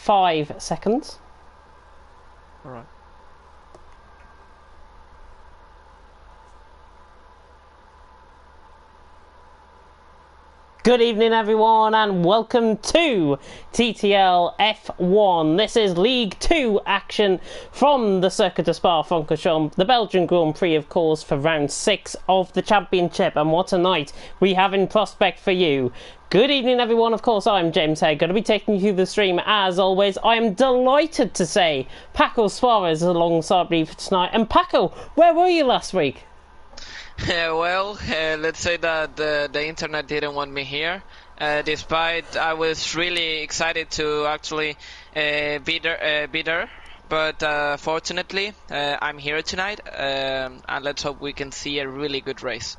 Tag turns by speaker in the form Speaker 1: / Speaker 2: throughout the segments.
Speaker 1: 5 seconds.
Speaker 2: All right.
Speaker 1: Good evening everyone and welcome to TTL F1. This is League 2 action from the Circuit de Spa-Francorchamps, the Belgian Grand Prix of course, for round 6 of the championship, and what a night we have in prospect for you. Good evening everyone, of course I'm James Hay, going to be taking you through the stream as always. I am delighted to say Paco Suarez is alongside me for tonight. And Paco, where were you last week?
Speaker 2: Let's say that the internet didn't want me here, despite I was really excited to actually be there. But fortunately, I'm here tonight, and let's hope we can see a really good race.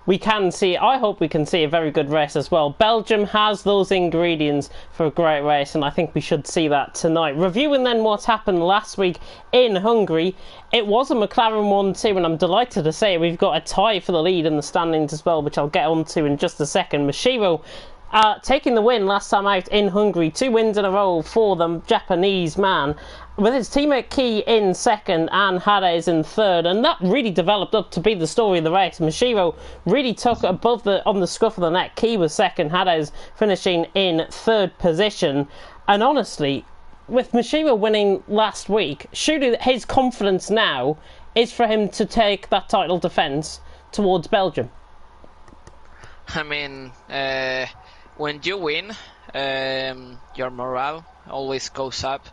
Speaker 1: I hope we can see a very good race as well. Belgium has those ingredients for a great race, and I think we should see that tonight. Reviewing then what happened last week in Hungary, it was a McLaren 1-2, and I'm delighted to say we've got a tie for the lead in the standings as well, which I'll get onto in just a second. Mashiro taking the win last time out in Hungary, 2 wins in a row for the Japanese man, with his teammate Key in second and Hades in third, and that really developed up to be the story of the race. Mashiro really took on the scruff of the neck. Key was second, Hades finishing in third position, and honestly, with Mashiro winning last week, surely his confidence now is for him to take that title defence towards Belgium.
Speaker 2: I mean, when you win, your morale always goes up,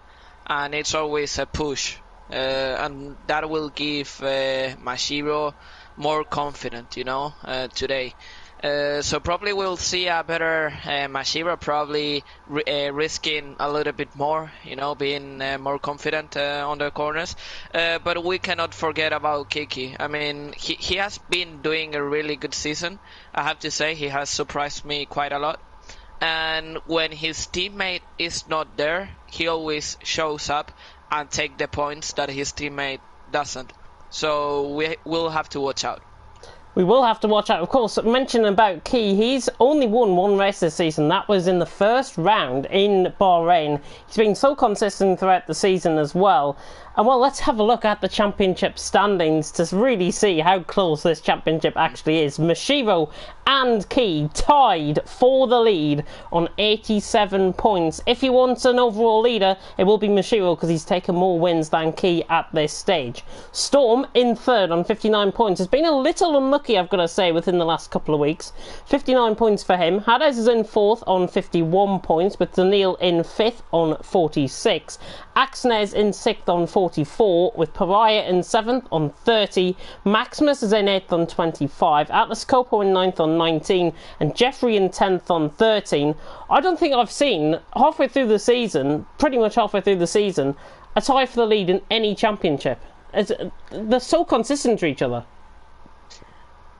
Speaker 2: and it's always a push, and that will give Mashiro more confident, today. So probably we'll see a better Mashiro, probably risking a little bit more, being more confident on the corners. But we cannot forget about Kiki. I mean, he has been doing a really good season. I have to say, he has surprised me quite a lot. And when his teammate is not there, he always shows up and take the points that his teammate doesn't. So we will have to watch out.
Speaker 1: We will have to watch out. Of course, mentioning about Key, he's only won 1 race this season. That was in the first round in Bahrain. He's been so consistent throughout the season as well. And well, let's have a look at the championship standings to really see how close this championship actually is. Mashiro and Key tied for the lead on 87 points. If you want an overall leader, it will be Mashiro because he's taken more wins than Key at this stage. Storm in third on 59 points. Has been a little unlucky, I've got to say, within the last couple of weeks. 59 points for him. Hades is in fourth on 51 points, with Daniil in fifth on 46. Axnes in sixth on 44, with Pariah in 7th on 30, Maximus is in 8th on 25, Atlas Copo in 9th on 19, and Jeffrey in 10th on 13. I don't think I've seen, pretty much halfway through the season, a tie for the lead in any championship. They're so consistent to each other.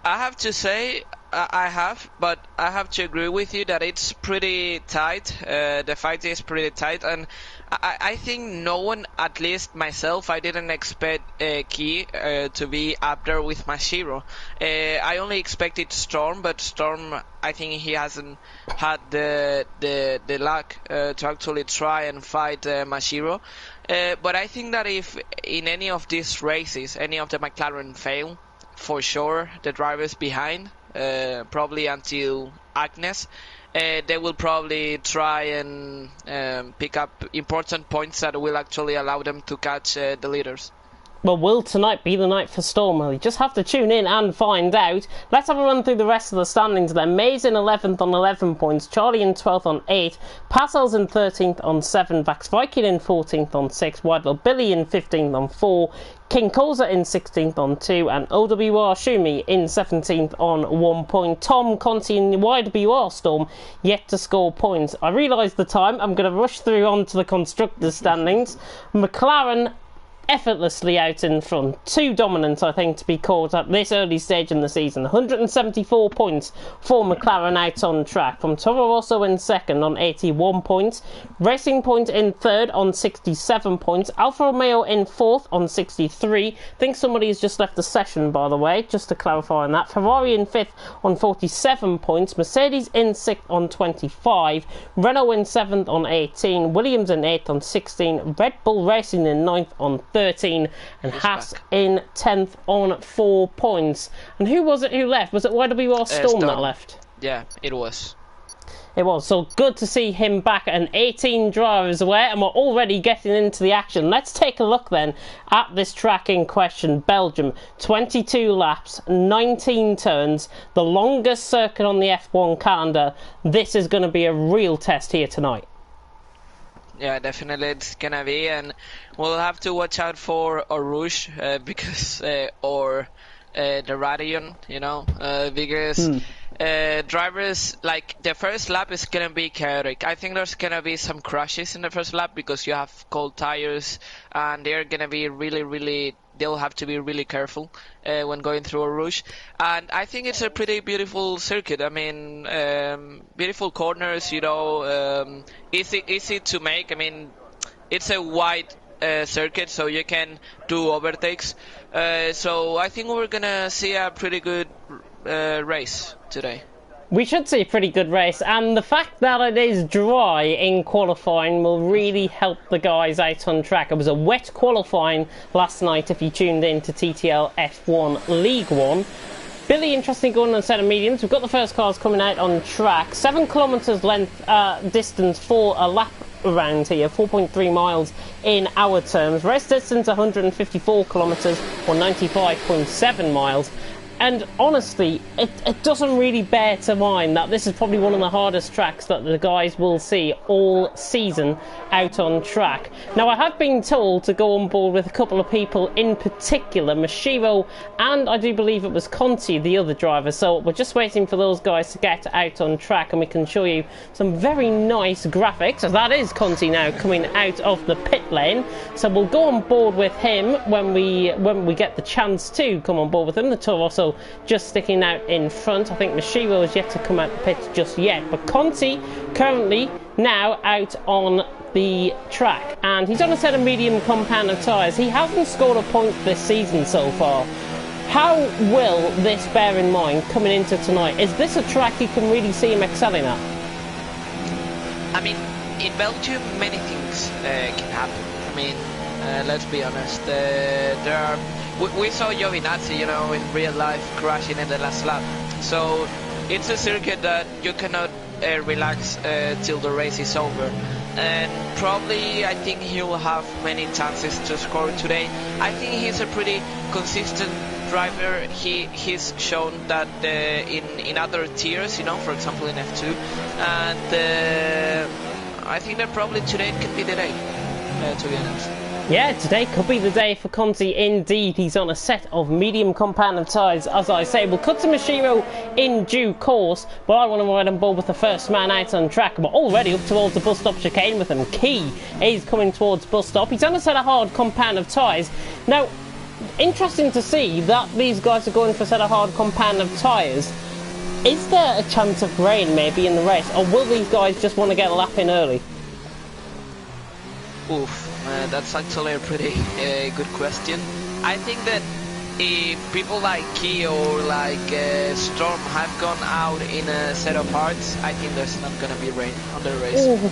Speaker 2: I have to say, but I have to agree with you that it's pretty tight. The fight is pretty tight, and I think no one, at least myself, I didn't expect Key to be up there with Mashiro. I only expected Storm, but Storm, I think he hasn't had the luck to actually try and fight Mashiro. But I think that if in any of these races, any of the McLaren fail, for sure the drivers behind, probably until Agnes, they will probably try and pick up important points that will actually allow them to catch the leaders.
Speaker 1: Well, will tonight be the night for Storm? Well, you just have to tune in and find out. Let's have a run through the rest of the standings then. Mays in 11th on 11 points, Charlie in 12th on 8, Passel's in 13th on 7, Vax Viking in 14th on 6, Whitelaw Billy in 15th on 4, King Koza in 16th on 2, and OWR Shumi in 17th on 1 point. Tom Conti in the YWR Storm yet to score points. I realise the time. I'm going to rush through on to the constructors' standings. McLaren effortlessly out in front. Too dominant, I think, to be caught at this early stage in the season. 174 points for McLaren out on track. From Toro Rosso in second on 81 points. Racing Point in third on 67 points. Alfa Romeo in fourth on 63. I think somebody has just left the session, by the way, just to clarify on that. Ferrari in fifth on 47 points. Mercedes in sixth on 25. Renault in seventh on 18. Williams in eighth on 16. Red Bull Racing in ninth on 13. And Haas in 10th on 4 points. And who was it who left? Was it YWR Storm that left?
Speaker 2: Yeah, it was.
Speaker 1: It was. So good to see him back and 18 drivers away, and we're already getting into the action. Let's take a look then at this track in question. Belgium, 22 laps, 19 turns, the longest circuit on the F1 calendar. This is going to be a real test here tonight.
Speaker 2: Yeah, definitely it's gonna be, and we'll have to watch out for Rouge because or the Radion, because drivers, like, the first lap is gonna be chaotic. I think there's gonna be some crashes in the first lap because you have cold tires, and they're gonna be they'll have to be really careful when going through a Rouge. And I think it's a pretty beautiful circuit. I mean, beautiful corners, easy to make. I mean, it's a wide circuit, so you can do overtakes. So I think we're gonna see a pretty good race today.
Speaker 1: We should see a pretty good race, and the fact that it is dry in qualifying will really help the guys out on track. It was a wet qualifying last night if you tuned in to TTL F1 League 1. Really interesting going on a set of mediums. We've got the first cars coming out on track. 7 kilometres length distance for a lap around here, 4.3 miles in our terms. Race distance 154 kilometres or 95.7 miles. And honestly, it doesn't really bear to mind that this is probably one of the hardest tracks that the guys will see all season out on track. Now, I have been told to go on board with a couple of people in particular, Mashiro and I do believe it was Conti, the other driver. So we're just waiting for those guys to get out on track and we can show you some very nice graphics. So that is Conti now coming out of the pit lane. So we'll go on board with him when we get the chance to come on board with him. The Toro Rosso just sticking out in front. I think Mashiro is yet to come out the pits just yet, but Conti currently now out on the track, and he's on a set of medium compound of tyres. He hasn't scored a point this season so far. How will this bear in mind coming into tonight? Is this a track you can really see him excelling at?
Speaker 2: I mean, in Belgium many things can happen. I mean, let's be honest, we saw Giovinazzi, in real life crashing in the last lap. So it's a circuit that you cannot relax till the race is over. And probably I think he will have many chances to score today. I think he's a pretty consistent driver. He's shown that in other tiers, for example in F2. And I think that probably today can be the day, to be honest.
Speaker 1: Yeah, today could be the day for Conti indeed. He's on a set of medium compound of tyres, as I say. We'll cut to Mashiro in due course, but I want to ride on board with the first man out on track. We're already up towards the bus stop chicane with him. Key is coming towards bus stop. He's on a set of hard compound of tyres. Now, interesting to see that these guys are going for a set of hard compound of tyres. Is there a chance of rain maybe in the race, or will these guys just want to get a lap in early?
Speaker 2: Oof. That's actually a pretty good question. I think that if people like Key or like Storm have gone out in a set of hards, I think there's not going to be rain on the race.
Speaker 1: Ooh.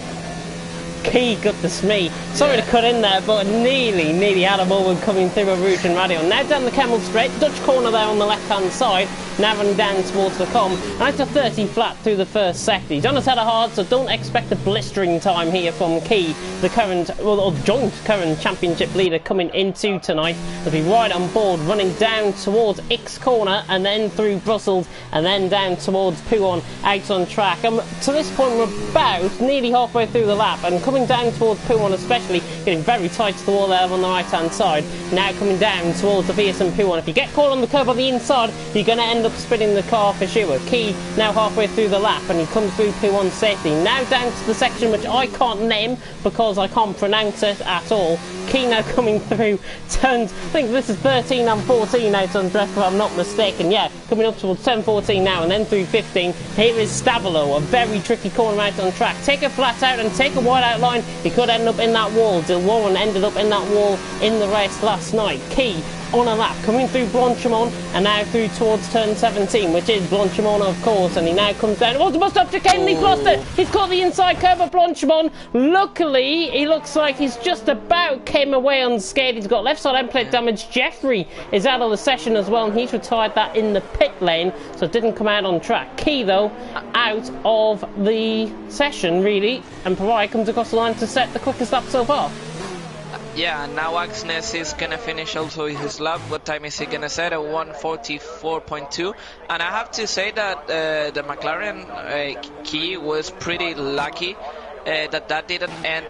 Speaker 1: Key, goodness me. Sorry to cut in there, but nearly had a moment coming through a Rouge and Radio. Now down the Camel Straight, Dutch corner there on the left-hand side, now running down towards the Com. And it's a 30 flat through the first sector. He's on a set of hard, so don't expect a blistering time here from Key, the current, or joint current championship leader coming into tonight. He'll be right on board, running down towards X corner, and then through Brussels, and then down towards Pouhon, out on track. And to this point, we're about nearly halfway through the lap, and coming down towards Pouhon especially, getting very tight to the wall there on the right hand side. Now coming down towards the fearsome Pouhon. If you get caught on the curb on the inside, you're going to end up spinning the car for sure. Key now halfway through the lap, and he comes through Pouhon safely. Now down to the section which I can't name because I can't pronounce it at all. Key now coming through turns, I think this is 13 and 14 out on track if I'm not mistaken. Yeah, coming up towards 10-14 now and then through 15. Here is Stavilo, a very tricky corner out on track. Take a flat out and take a wide out line. He could end up in that wall. Dilwarren ended up in that wall in the race last night. Key on a lap, coming through Blanchimont and now through towards turn 17, which is Blanchimont of course, and he now comes down. Oh, the bus stop chicane, and he's lost it. He's caught the inside curve of Blanchimont. Luckily, he looks like he's just about came away unscathed. He's got left side end plate damage. Jeffrey is out of the session as well, and he's retired that in the pit lane, so it didn't come out on track. Key though, out of the session really, and Pariah comes across the line to set the quickest lap so far.
Speaker 2: Yeah, now Axnes is gonna finish also his lap. What time is he gonna set? At 1:44.2. And I have to say that the McLaren Key was pretty lucky that didn't end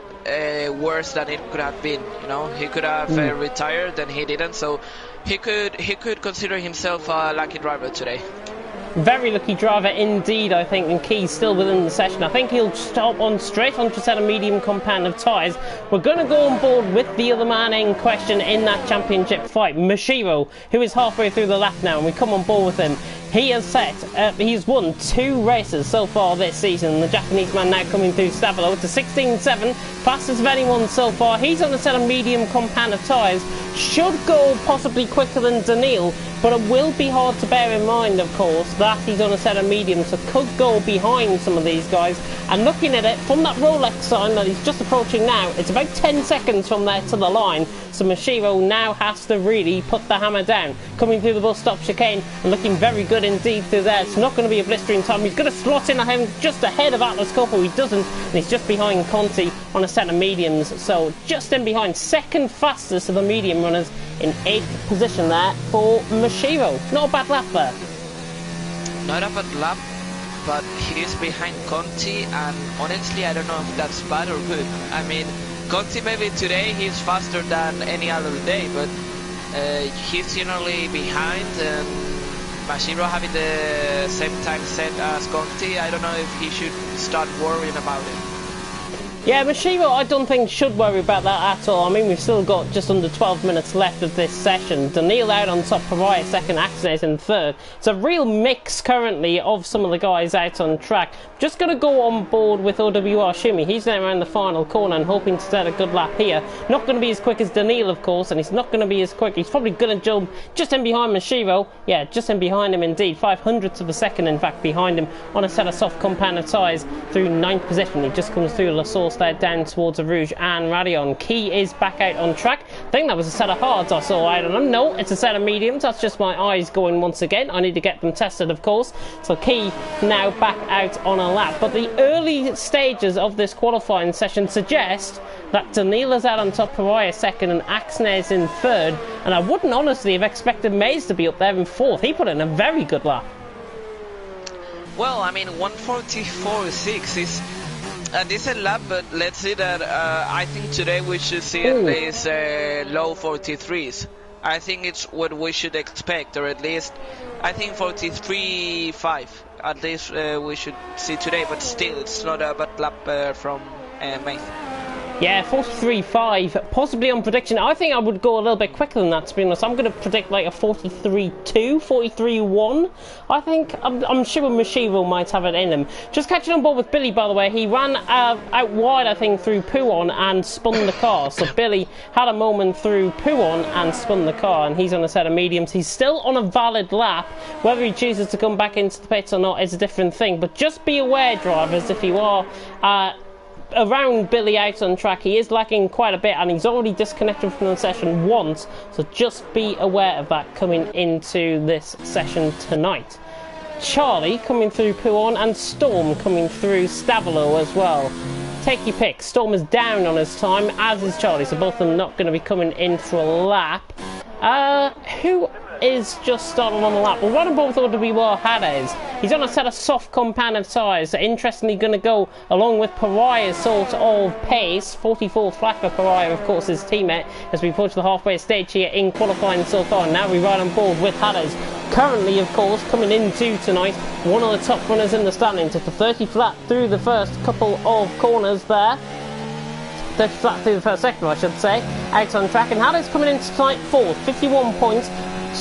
Speaker 2: worse than it could have been. You know, he could have retired and he didn't. So he could consider himself a lucky driver today.
Speaker 1: Very lucky driver indeed, I think, and Key's still within the session. I think he'll stop on straight onto a set of medium compound of tyres. We're going to go on board with the other man in question in that championship fight, Mashiro, who is halfway through the lap now, and we come on board with him. He has he's won 2 races so far this season. The Japanese man now coming through Stavilo to 16.7, fastest of anyone so far. He's on a set of medium compound of tyres. Should go possibly quicker than Daniil, but it will be hard to bear in mind, of course, that he's on a set of mediums, so could go behind some of these guys. And looking at it from that Rolex sign that he's just approaching now, it's about 10 seconds from there to the line. So Mashiro now has to really put the hammer down. Coming through the bus stop chicane and looking very good indeed through there. It's not going to be a blistering time. He's going to slot in him just ahead of Atlas Copper. He doesn't, and he's just behind Conti on a set of mediums. So just in behind, second fastest of the medium runners in 8th position there for Mashiro. Not a bad lap there.
Speaker 2: Not a bad lap, but he is behind Conti, and honestly I don't know if that's bad or good. I mean, Conti maybe today he's faster than any other day, but he's generally behind, and Mashiro having the same time set as Conti, I don't know if he should start worrying about it.
Speaker 1: Yeah, Mashiro I don't think should worry about that at all. I mean, we've still got just under 12 minutes left of this session. Daniil out on top, Pariah second, Axnes in third. It's a real mix currently of some of the guys out on track. Just going to go on board with OWR Shumi. He's now around the final corner and hoping to set a good lap here. Not going to be as quick as Daniil, of course, and he's not going to be as quick. He's probably going to jump just in behind Mashiro. Yeah, just in behind him indeed. 500ths of a second, in fact, behind him on a set of soft compound of tyres through 9th position. He just comes through La Source there down towards the Rouge and Radion. Key is back out on track. I think that was a set of hards I saw out on him. No, it's a set of mediums. That's just my eyes going once again. I need to get them tested, of course. So Key now back out on a lap. But the early stages of this qualifying session suggest that Daniil is out on top, Pariah second, and Axnes in third. And I wouldn't honestly have expected Mays to be up there in fourth. He put in a very good lap.
Speaker 2: Well, I mean, 1:44.6 is a decent lap, but let's see that I think today we should see at least low 43s. I think it's what we should expect, or at least I think 43.5 at least we should see today, but still it's not a bad lap from May.
Speaker 1: Yeah, 43.5, possibly on prediction. I think I would go a little bit quicker than that, to be honest. I'm going to predict like a 43.2, 43.1. I think, I'm sure Mashiro might have it in him. Just catching on board with Billy, by the way. He ran out wide, I think, through Pouon and spun the car. So Billy had a moment through Pouon and spun the car, and he's on a set of mediums. He's still on a valid lap. Whether he chooses to come back into the pits or not is a different thing. But just be aware, drivers, if you are around Billy out on track, he is lagging quite a bit, and he's already disconnected from the session once, so just be aware of that coming into this session tonight. Charlie coming through Pouon, and Storm coming through Stavilo as well. Take your pick. Storm is down on his time, as is Charlie, so both of them not going to be coming in for a lap. Who is just starting on the lap? Well, running both OWR Hades. He's on a set of soft compound of tyres. Interestingly, going to go along with Pariah's sort of pace. 44 flat for Pariah, of course, his teammate, as we approach the halfway stage here in qualifying so far. Now we ride on board with Hades. Currently, of course, coming into tonight, one of the top runners in the standings. It's a 30 flat through the first couple of corners there. fastest flat through the first sector, I should say, out on track. And Haddad's coming into tight fourth, 51 points,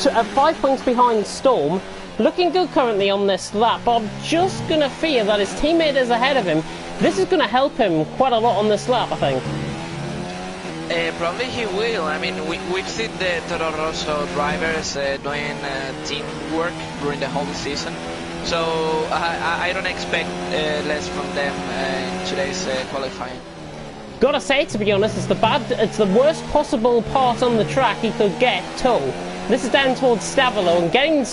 Speaker 1: 5 points behind Storm. Looking good currently on this lap, but I'm just going to fear that his teammate is ahead of him. This is going to help him quite a lot on this lap, I think.
Speaker 2: Probably he will. I mean, we've seen the Toro Rosso drivers doing teamwork during the whole season. So I don't expect less from them in today's qualifying.
Speaker 1: Gotta say, to be honest, it's the worst possible part on the track he could get, tow. This is down towards Stavolo, and getting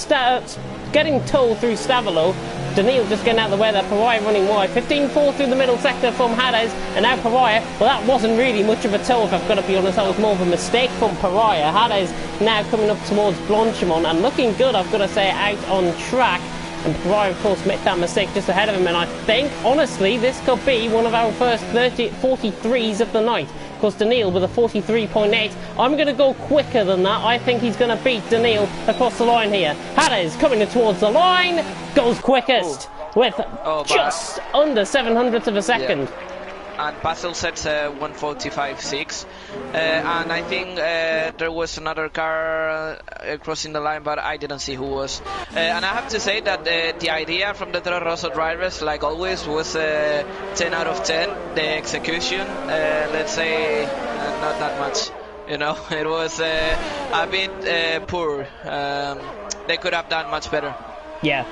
Speaker 1: tow through Stavolo. Daniil just getting out of the way there, Pariah running wide. 15-4 through the middle sector from Haddad, and now Pariah. Well, that wasn't really much of a tow, if I've got to be honest. That was more of a mistake from Pariah. Haddad now coming up towards Blanchimont, and looking good, I've got to say, out on track. And Pariah, of course, made that mistake just ahead of him, and I think, honestly, this could be one of our first 43s of the night. Of course, Daniil with a 43.8. I'm going to go quicker than that. I think he's going to beat Daniil across the line here. Haddad coming in towards the line, goes quickest with just under 700th of a second.
Speaker 2: Yeah. And Basil sets 1:45.6, and I think there was another car crossing the line, but I didn't see who was. And I have to say that the idea from the Toro Rosso drivers, like always, was 10 out of 10. The execution, let's say, not that much. You know, it was a bit poor. They could have done much better.
Speaker 1: Yeah.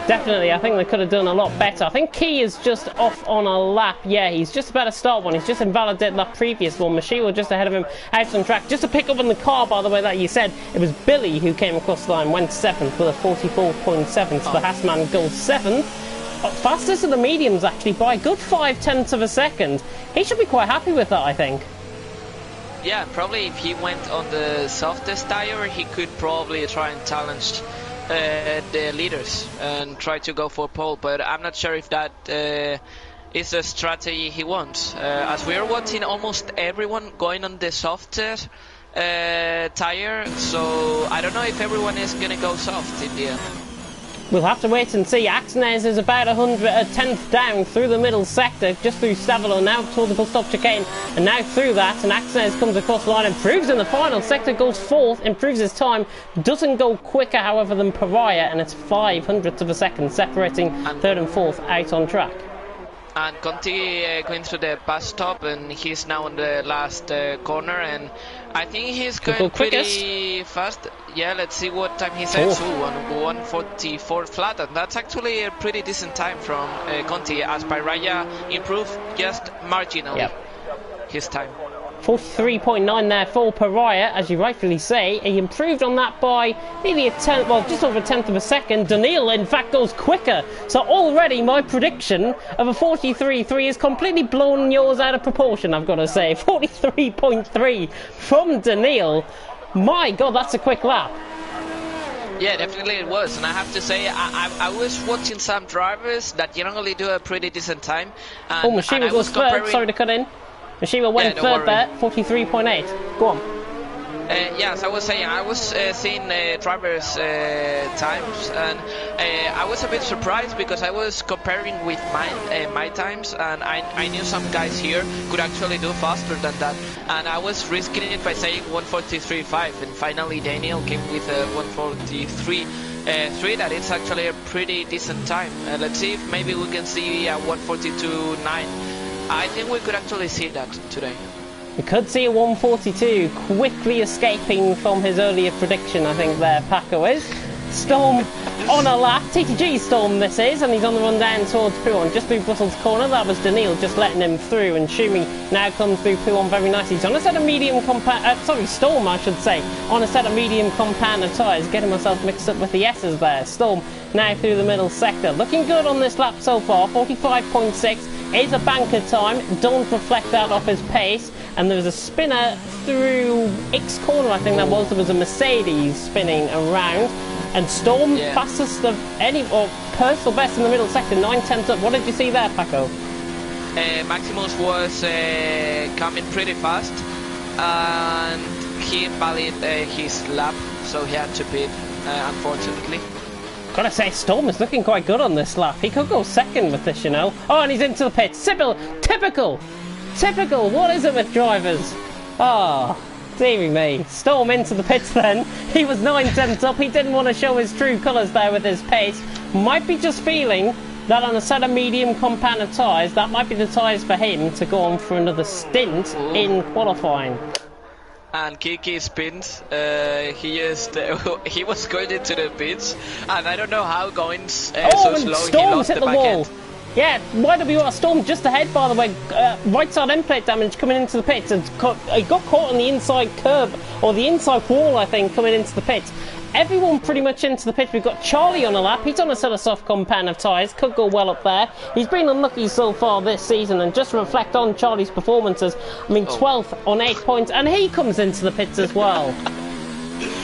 Speaker 1: Definitely, I think they could have done a lot better. I think Key is just off on a lap. Yeah, he's just about to start one. He's just invalidated that previous one. Mashiwa just ahead of him out on track. Just to pick up on the car, by the way, that you said, it was Billy who came across the line, went 7th with a 44.7. So the Hassman goes 7th. Fastest of the mediums, actually, by a good 5/10 of a second. He should be quite happy with that, I think.
Speaker 2: Yeah, probably if he went on the softest tire, he could probably try and challenge the leaders and try to go for pole, but I'm not sure if that is a strategy he wants. As we are watching almost everyone going on the softest tire, so I don't know if everyone is going to go soft in the end.
Speaker 1: We'll have to wait and see. Axnes is about 10th down through the middle sector, just through Stavolo, now towards the full stop chicane, and now through that, and Axnes comes across the line, improves in the final sector, goes 4th, improves his time, doesn't go quicker, however, than Pariah, and it's 500th of a second, separating 3rd and 4th out on track.
Speaker 2: And Conti going through the bus stop, and he's now on the last corner, and I think he's going pretty fast. Yeah, let's see what time he says. 1:44 flat, and that's actually a pretty decent time from Conti, as Pariah improved just marginally his time.
Speaker 1: 43.9 there for Pariah, as you rightfully say. He improved on that by nearly a 10th, well, just over a 10th of a second. Daniil, in fact, goes quicker. So already my prediction of a 43.3 is completely blown yours out of proportion, I've got to say. 43.3 from Daniil. My God, that's a quick lap.
Speaker 2: Yeah, definitely it was, and I have to say, I was watching some drivers that generally do a pretty decent time. And,
Speaker 1: Mashiwa goes third, sorry to cut in. Mashiwa went third there, 43.8. Go on.
Speaker 2: Yes, I was saying, I was seeing drivers' times, and I was a bit surprised because I was comparing with my times, and I knew some guys here could actually do faster than that, and I was risking it by saying 1:43.5, and finally Daniel came with a 1:43.3. That is actually a pretty decent time. Let's see if maybe we can see a 1:42.9. I think we could actually see that today.
Speaker 1: We could see a 1:42 quickly escaping from his earlier prediction, I think there Paco is. Storm on a lap, TTG Storm this is, and he's on the run down towards Pouon, just through Brussels corner. That was Daniil just letting him through, and Schumi now comes through Pouon very nicely. He's on a set of medium Storm I should say, on a set of medium compounder tyres, getting myself mixed up with the S's there. Storm now through the middle sector, looking good on this lap so far, 45.6. Is a banker time, don't reflect that off his pace, and there was a spinner through X corner, I think that was. There was a Mercedes spinning around, and Storm fastest of any, or personal best in the middle sector, 9/10 up. What did you see there, Paco?
Speaker 2: Maximus was coming pretty fast, and he invalidated his lap, so he had to pit, unfortunately.
Speaker 1: Gotta say, Storm is looking quite good on this lap. He could go second with this, you know. Oh, and he's into the pit. Typical typical. What is it with drivers? Oh, dearie me. Storm into the pits then. He was 9/10 up. He didn't want to show his true colours there with his pace. Might be just feeling that on a set of medium compound of tyres, that might be the tyres for him to go on for another stint in qualifying.
Speaker 2: And Kiki spins. He was going into the pits, and I don't know how going so slow
Speaker 1: Storm's
Speaker 2: he lost
Speaker 1: hit the
Speaker 2: back
Speaker 1: wall.
Speaker 2: end.
Speaker 1: Yeah, YWR Storm just ahead, by the way. Right side end plate damage coming into the pits. And he got caught on the inside curb, or the inside wall, I think, coming into the pits. Everyone pretty much into the pit. We've got Charlie on a lap. He's on a set of soft compound of tyres. Could go well up there. He's been unlucky so far this season. And just to reflect on Charlie's performances, I mean, 12th on 8 points. And he comes into the pits as well.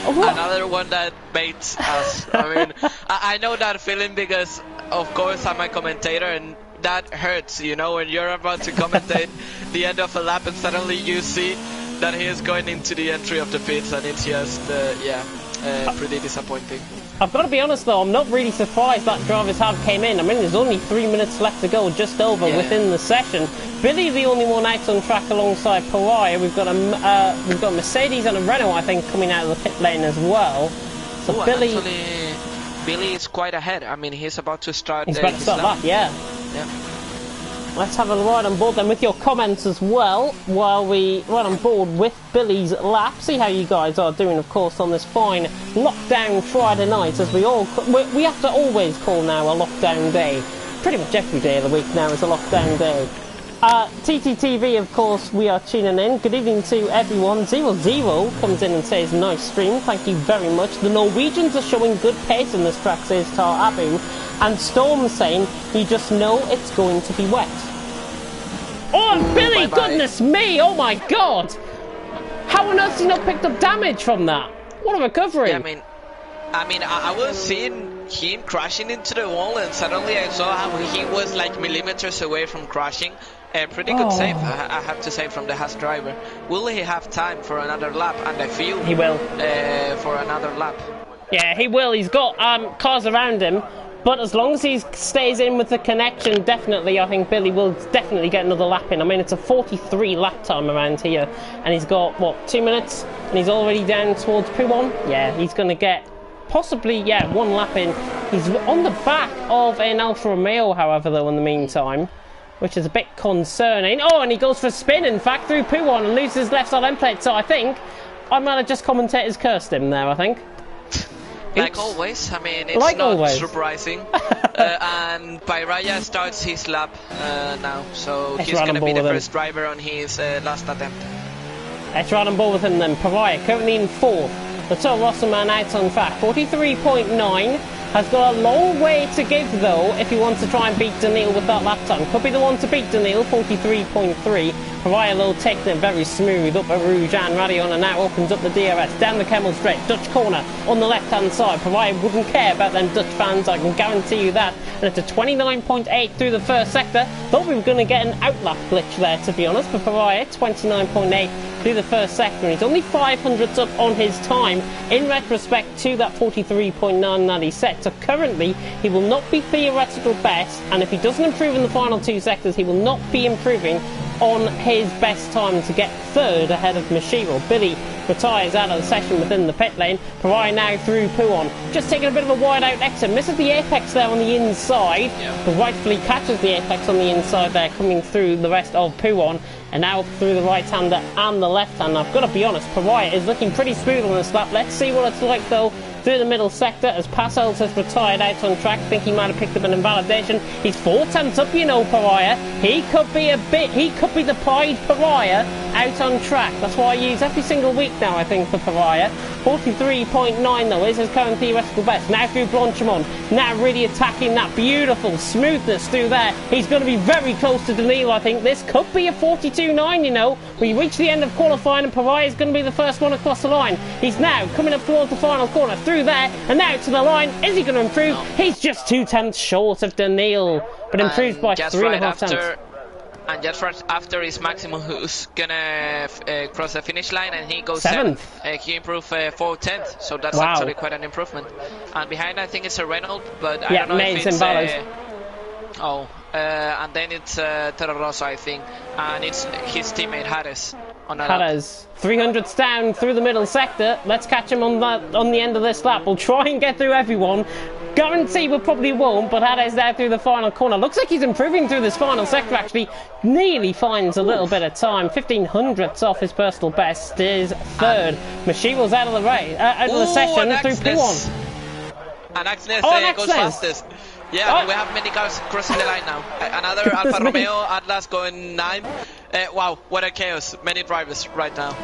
Speaker 2: Another one that baits us. I mean, I know that feeling because, of course, I'm a commentator, and that hurts, you know, when you're about to commentate the end of a lap and suddenly you see that he is going into the entry of the pits, and it's just, pretty disappointing.
Speaker 1: I've got to be honest though, I'm not really surprised that drivers have came in. I mean, there's only 3 minutes left to go, just over within the session. Billy, the only one out on track alongside Pariah. We've got a Mercedes and a Renault, I think, coming out of the pit lane as well. So Billy,
Speaker 2: actually, Billy is quite ahead. I mean, he's about to start.
Speaker 1: He's about to start that, yeah. Let's have a ride on board then with your comments as well, while we ride on board with Billy's lap. See how you guys are doing, of course, on this fine lockdown Friday night, as we have to always call now a lockdown day. Pretty much every day of the week now is a lockdown day. TTTV, of course, we are tuning in. Good evening to everyone. 00 comes in and says, nice stream, thank you very much. The Norwegians are showing good pace in this track, says Tar Abu. And Storm saying, you just know it's going to be wet. Oh, Billy, goodness me, oh my god! How on earth has he not picked up damage from that? What a recovery!
Speaker 2: Yeah, I mean, I was seeing him crashing into the wall, and suddenly I saw how he was like millimeters away from crashing. Pretty good save, I have to say, from the Haas driver. Will he have time for another lap? And I feel
Speaker 1: he will.
Speaker 2: For another lap. Yeah,
Speaker 1: he will. He's got cars around him. But as long as he stays in with the connection, definitely, I think Billy will definitely get another lap in. I mean, it's a 43 lap time around here. And he's got, what, 2 minutes? And he's already down towards P1. Yeah, he's going to get possibly, 1 lap in. He's on the back of an Alfa Romeo, however, though, in the meantime, which is a bit concerning. Oh, and he goes for a spin, in fact, through P1 and loses his left side end plate. So I think I might have just commentators cursed him there, I think.
Speaker 2: Like always, I mean, it's like not surprising. And Pariah starts his lap now, so he's going to be the first driver on his last attempt.
Speaker 1: Let's ride on board with him then. Pariah currently in 4th. The Toro Rosso man out on track. 43.9. Has got a long way to give though if he wants to try and beat Daniil with that lap time. Could be the one to beat Daniil, 43.3. Pariah will take them very smooth up at Rouge and Radion, and now opens up the DRS down the Kemmel straight, Dutch corner on the left hand side. Pariah wouldn't care about them Dutch fans, I can guarantee you that. And it's a 29.8 through the first sector. Thought we were going to get an outlap glitch there, to be honest, but Pariah 29.8 through the first sector, and he's only 500ths up on his time in retrospect to that 43.9 that he set. So currently he will not be theoretical best, and if he doesn't improve in the final 2 sectors, he will not be improving on his best time to get 3rd ahead of Mashiro. Billy retires out of the session within the pit lane. Pariah now through Puon, just taking a bit of a wide out exit, misses the apex there on the inside, but rightfully catches the apex on the inside there, coming through the rest of Puon, and now through the right hander and the left hander. I've got to be honest, Pariah is looking pretty smooth on this lap. Let's see what it's like though through the middle sector as Passelt has retired out on track. Think he might have picked up an invalidation. He's 4 tenths up, you know, Pariah. He could be the Pied Pariah out on track. That's what I use every single week now, I think, for Pariah. 43.9 though is his current theoretical best. Now through Blanchimont, now really attacking that beautiful smoothness through there. He's going to be very close to Daniil, I think. This could be a 42.9, you know. We reach the end of qualifying and Pariah is going to be the first one across the line. He's now coming up towards the final corner, through there, and now to the line. Is he going to improve? No. He's just 2 tenths short of Daniil, but improves by 3.5 tenths.
Speaker 2: And just right after is Maximum, who's gonna cross the finish line, and he goes
Speaker 1: 7th.
Speaker 2: He improved 4 tenths, so that's actually quite an improvement. And behind, I think it's a Renault, but I don't know if it's and then it's Toro Rosso, I think, and it's his teammate Harris on that lap.
Speaker 1: Perez, 300s down through the middle sector. Let's catch him on the end of this lap. We'll try and get through everyone. Guarantee we probably won't, but Perez there through the final corner. Looks like he's improving through this final sector, actually. Nearly finds a little bit of time. 1500ths off his personal best is third. Mashiro's out of the race, out of the session through P1.
Speaker 2: And Axnes goes fastest. Yeah, we have many cars crossing the line now. Another Alfa Romeo Atlas going 9. Wow, what a chaos. Many drivers right now.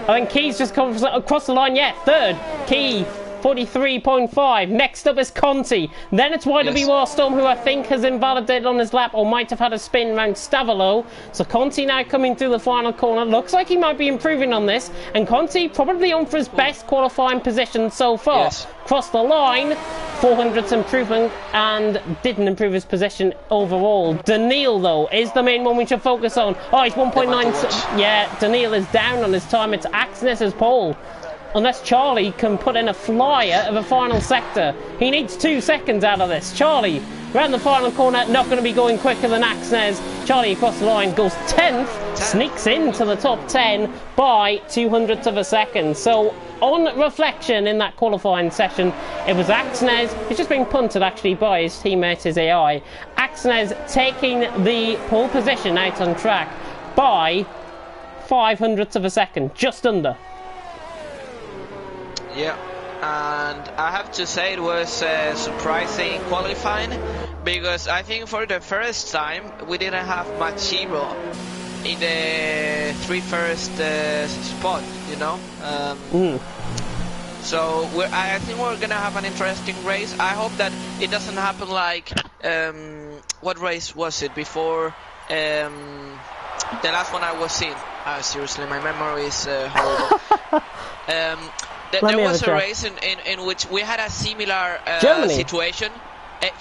Speaker 1: I think Key's just come across the line. Yeah, third. Key, 43.5. Next up is Conti. Then it's YWR Storm, who I think has invalidated on his lap or might have had a spin around Stavolo. So Conti now coming through the final corner. Looks like he might be improving on this. And Conti probably on for his best qualifying position so far.
Speaker 2: Yes.
Speaker 1: Crossed the line. 400th improvement and didn't improve his position overall. Daniil, though, is the main one we should focus on. Oh, he's 1.9. Yeah, Daniil is down on his time. It's Axnes' pole. Unless Charlie can put in a flyer of a final sector. He needs 2 seconds out of this. Charlie, around the final corner, not going to be going quicker than Axnes. Charlie across the line goes 10th, sneaks into the top 10 by 200ths of a second. So, on reflection in that qualifying session, it was Axnes, he's just been punted actually by his teammate, his AI. Axnes taking the pole position out on track by 500ths of a second, just under.
Speaker 2: Yeah, and I have to say it was surprising qualifying, because I think for the first time we didn't have Machiro in the 3 first spot, you know. So I think we're gonna have an interesting race. I hope that it doesn't happen like what race was it before the last one I was in? Seriously, my memory is horrible. There was a race in which we had a similar situation.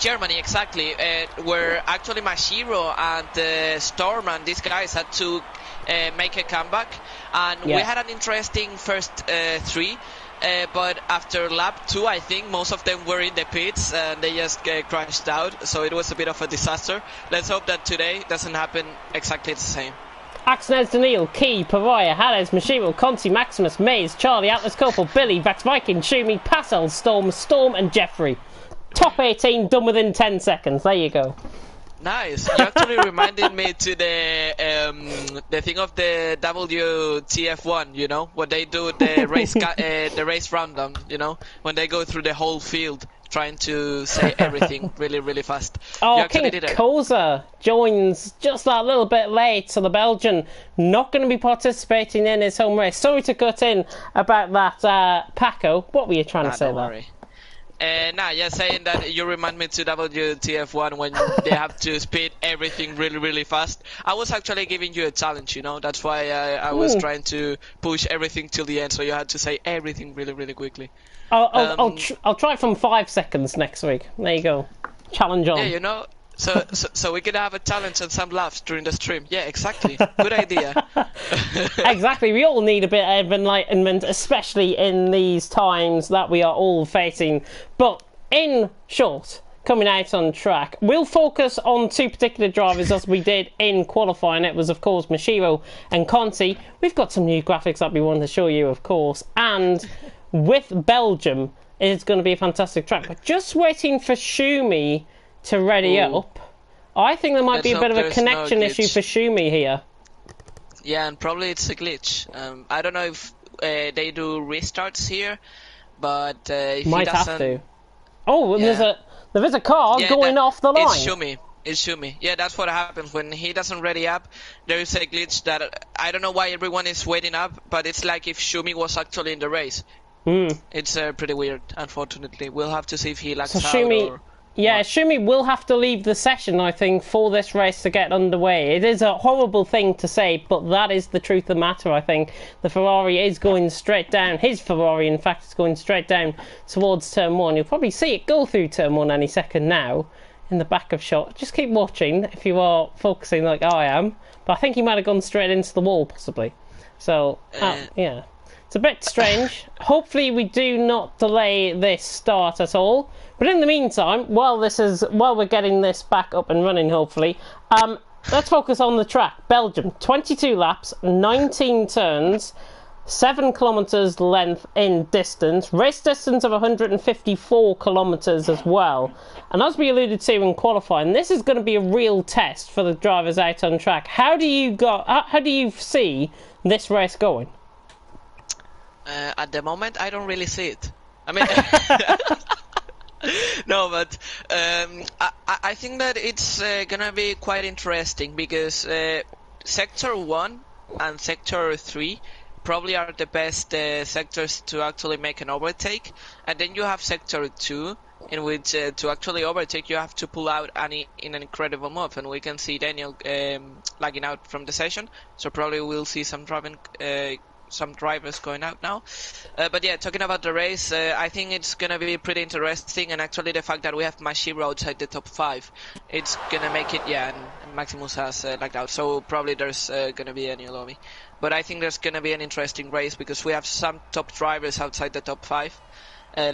Speaker 2: Germany, exactly, where actually Mashiro and Storm and these guys had to make a comeback, and we had an interesting first 3. But after lap 2, I think most of them were in the pits and they just crashed out. So it was a bit of a disaster. Let's hope that today doesn't happen exactly the same.
Speaker 1: Axnes, Daniil, Key, Pariah, Hades, Mashiro, Conti, Maximus, Maze, Charlie, Atlas Copel, Billy, Vax Viking, Shumi, Passel, Storm and Jeffrey. Top 18 done within 10 seconds. There you go.
Speaker 2: Nice. You actually reminded me to the thing of the WTF1, you know, when they do the race the race rundown, you know, when they go through the whole field trying to say everything really fast.
Speaker 1: Oh, King Koza joins just that little bit late, so the Belgian not going to be participating in his home race. Sorry to cut in about that, Paco. What were you trying to say there?
Speaker 2: Just saying that you remind me to WTF1 when they have to speed everything really fast. I was actually giving you a challenge, you know, that's why I was trying to push everything till the end, so you had to say everything really quickly.
Speaker 1: I'll try from 5 seconds next week. There you go. Challenge on.
Speaker 2: Yeah, you know, so we could have a challenge and some laughs during the stream. Yeah, exactly. Good idea.
Speaker 1: Exactly. We all need a bit of enlightenment, especially in these times that we are all facing. But in short, coming out on track, we'll focus on 2 particular drivers as we did in qualifying. It was, of course, Mashiro and Conti. We've got some new graphics that we want to show you, of course. And with Belgium, it's going to be a fantastic track. But just waiting for Shumi to ready up. I think there might be a bit of a connection issue for Shumi here.
Speaker 2: Yeah, and probably it's a glitch. I don't know if they do restarts here, but if
Speaker 1: might
Speaker 2: he doesn't...
Speaker 1: have to. Oh, yeah. there is a car going off the line.
Speaker 2: It's Shumi. Yeah, that's what happens when he doesn't ready up. There is a glitch that I don't know why everyone is waiting up, but it's like if Shumi was actually in the race. It's pretty weird, unfortunately. We'll have to see if he lags out or... Yeah,
Speaker 1: Shumi will have to leave the session, I think, for this race to get underway. It is a horrible thing to say, but that is the truth of the matter, I think. The Ferrari is going straight down. His Ferrari, in fact, is going straight down towards Turn 1. You'll probably see it go through Turn 1 any second now in the back of shot. Just keep watching if you are focusing like I am. But I think he might have gone straight into the wall, possibly. So, yeah. It's a bit strange. Hopefully we do not delay this start at all. But in the meantime, while we're getting this back up and running, hopefully, let's focus on the track. Belgium, 22 laps, 19 turns, 7 kilometres length in distance, race distance of 154 kilometres as well. And as we alluded to in qualifying, this is going to be a real test for the drivers out on track. How do you see this race going?
Speaker 2: At the moment, I don't really see it. I mean, no, but I think that it's gonna be quite interesting because Sector 1 and Sector 3 probably are the best sectors to actually make an overtake, and then you have Sector 2, in which to actually overtake you have to pull out in an incredible move, and we can see Daniel lagging out from the session, so probably we'll see some drivers going out now. But yeah, talking about the race, I think it's gonna be pretty interesting, and actually the fact that we have Mashiro outside the top 5, it's gonna make it, yeah, and Maximus has lagged out, so probably there's gonna be a new lobby. But I think there's gonna be an interesting race because we have some top drivers outside the top 5,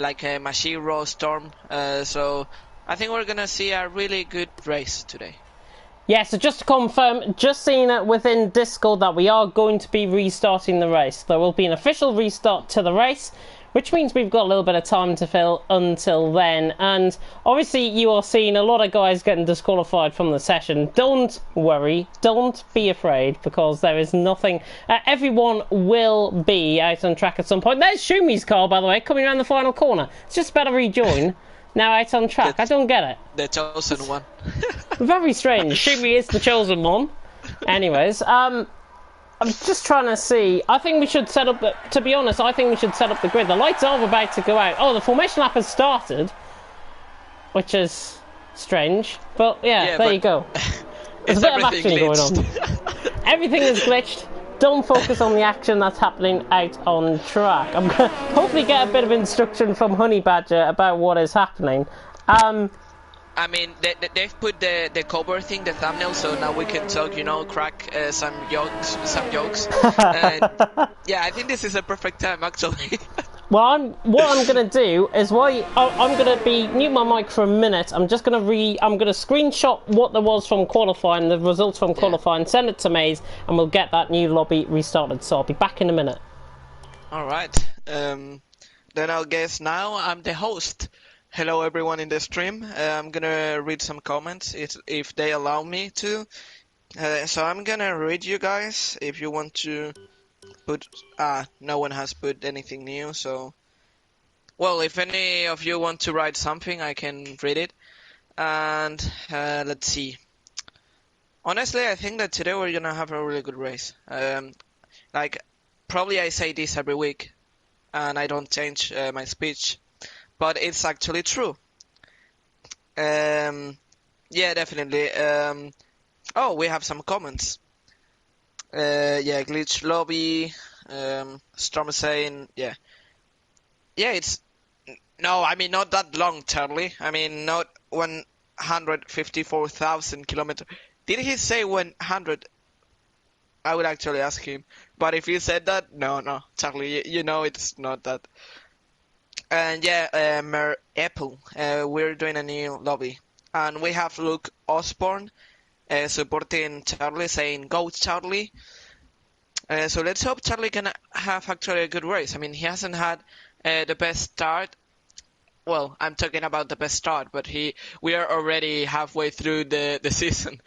Speaker 2: like Mashiro, Storm, so I think we're gonna see a really good race today.
Speaker 1: Yeah, so just to confirm, just seeing it within Discord that we are going to be restarting the race. There will be an official restart to the race, which means we've got a little bit of time to fill until then. And obviously you are seeing a lot of guys getting disqualified from the session. Don't worry, don't be afraid, because there is nothing... everyone will be out on track at some point. There's Shumi's car, by the way, coming around the final corner. It's just about to rejoin. Now out on track. I don't get it.
Speaker 2: The chosen one.
Speaker 1: Very strange. Shumi is the chosen one. Anyways, I'm just trying to see. I think we should set up to be honest, I think we should set up the grid. The lights are about to go out. Oh, the formation lap has started, which is strange. But yeah, there you go. There's a bit of action going on. Everything is glitched. Don't focus on the action that's happening out on track. I'm going to hopefully get a bit of instruction from Honey Badger about what is happening.
Speaker 2: I mean, they've put the cover thing, the thumbnail, so now we can talk, crack some jokes. And yeah, I think this is a perfect time, actually.
Speaker 1: Well, what I'm going to do is I'm going to be mute my mic for a minute. I'm just going to I'm going to screenshot what there was from qualifying, the results from qualifying, send it to Maze, and we'll get that new lobby restarted. So I'll be back in a minute.
Speaker 2: All right. Then I'll guess now I'm the host. Hello, everyone in the stream. I'm going to read some comments if they allow me to. So I'm going to read you guys if you want to... no one has put anything new, so... Well, if any of you want to write something, I can read it. And let's see. Honestly, I think that today we're gonna have a really good race. Probably I say this every week, and I don't change my speech, but it's actually true. Yeah, definitely. Oh, we have some comments. Yeah, glitch lobby, Storm saying, yeah, it's, no, I mean, not that long, Charlie, I mean, not 154,000 kilometers, did he say 100? I would actually ask him, but if he said that, no, Charlie, you know it's not that. And yeah, Apple, we're doing a new lobby, and we have Luke Osborne, supporting Charlie, saying, go Charlie. So let's hope Charlie can have actually a good race. I mean, he hasn't had the best start. Well, I'm talking about the best start, but we are already halfway through the season.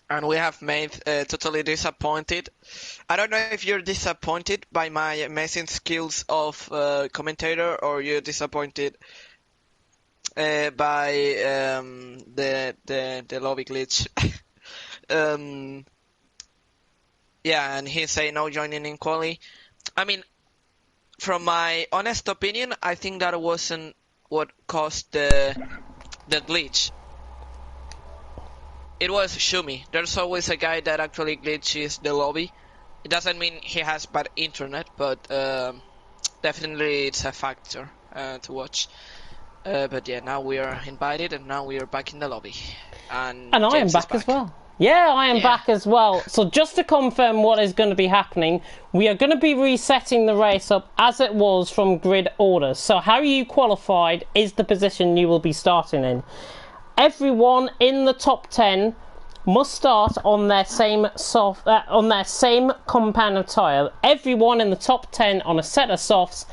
Speaker 2: And we have made totally disappointed. I don't know if you're disappointed by my amazing skills of commentator, or you're disappointed by the lobby glitch. Yeah, and he's saying no joining in quali. I mean, from my honest opinion, I think that wasn't what caused the glitch. It was Shumi. There's always a guy that actually glitches the lobby. It doesn't mean he has bad internet, but definitely it's a factor to watch. But yeah, now we are invited, and now we are back in the lobby. And
Speaker 1: I am back as well. Yeah, I am
Speaker 2: Yeah.
Speaker 1: back as well. So just to confirm what is going to be happening, we are going to be resetting the race up as it was from grid orders. So how you qualified is the position you will be starting in. Everyone in the top 10 must start on their same compound of tyre. Everyone in the top 10 on a set of softs.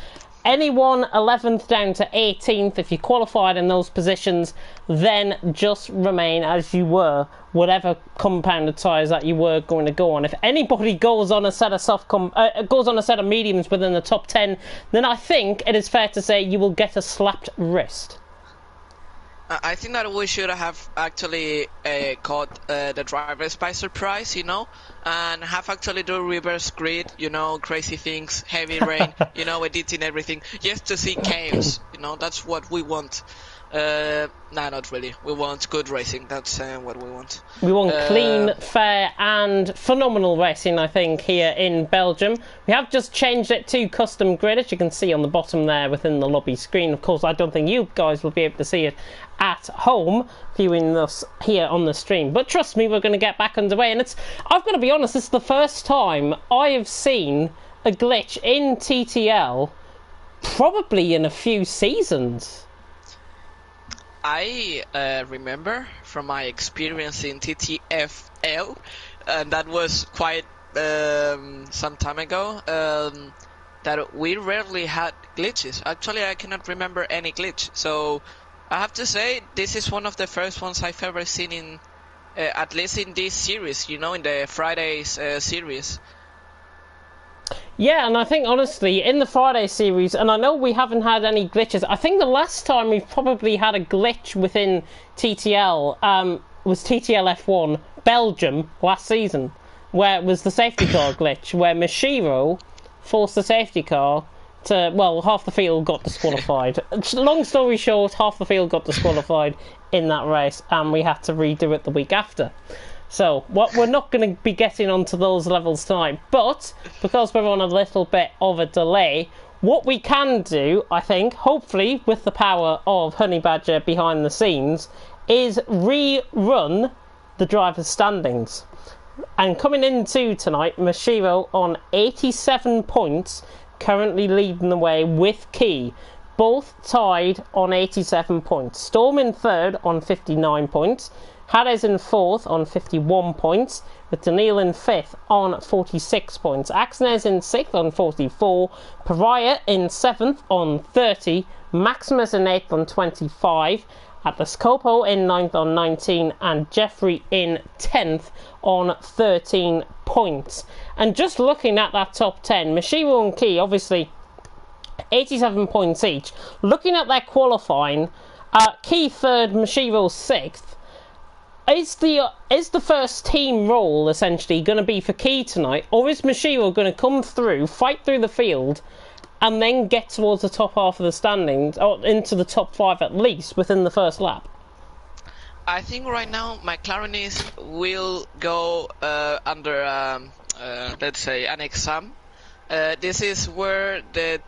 Speaker 1: Anyone 11th down to 18th, if you qualified in those positions, then just remain as you were, whatever compound of tyres that you were going to go on. If anybody goes on a set of goes on a set of mediums within the top 10, then I think it is fair to say you will get a slapped wrist.
Speaker 2: I think that we should have actually caught the drivers by surprise, and have actually do reverse grid, crazy things, heavy rain, editing everything, just to see chaos. That's what we want. Not really. We want good racing. That's what we want.
Speaker 1: We want clean, fair and phenomenal racing, I think, here in Belgium. We have just changed it to custom grid, as you can see on the bottom there within the lobby screen. Of course, I don't think you guys will be able to see it at home viewing this here on the stream. But trust me, we're going to get back underway. And I've got to be honest, it's the first time I have seen a glitch in TTL probably in a few seasons.
Speaker 2: I remember from my experience in TTFL, and that was quite some time ago, that we rarely had glitches. Actually, I cannot remember any glitch. So I have to say, this is one of the first ones I've ever seen in, at least in this series, in the Fridays series.
Speaker 1: Yeah, and I think, honestly, in the Friday series, and I know we haven't had any glitches, I think the last time we've probably had a glitch within TTL was TTL F1 Belgium last season, where it was the safety car glitch, where Mashiro forced the safety car to, well, half the field got disqualified. Long story short, half the field got disqualified in that race, and we had to redo it the week after. So, we're not going to be getting onto those levels tonight, but because we're on a little bit of a delay, what we can do, I think, hopefully with the power of Honey Badger behind the scenes, is rerun the driver's standings. And coming into tonight, Mashiro on 87 points, currently leading the way with Key, both tied on 87 points. Storm in third on 59 points. Hades in fourth on 51 points, with Daniil in fifth on 46 points. Axnes in sixth on 44, Pariah in seventh on 30, Maximus in eighth on 25, Atlas Copo in ninth on 19, and Jeffrey in 10th on 13 points. And just looking at that top 10, Mashiro and Key, obviously 87 points each. Looking at their qualifying, Key third, Mashiro sixth. Is the first team role essentially going to be for Key tonight, or is Mashiro going to come through, fight through the field, and then get towards the top half of the standings, or into the top 5 at least, within the first lap?
Speaker 2: I think right now McLaren will go under, let's say, an exam. This is where the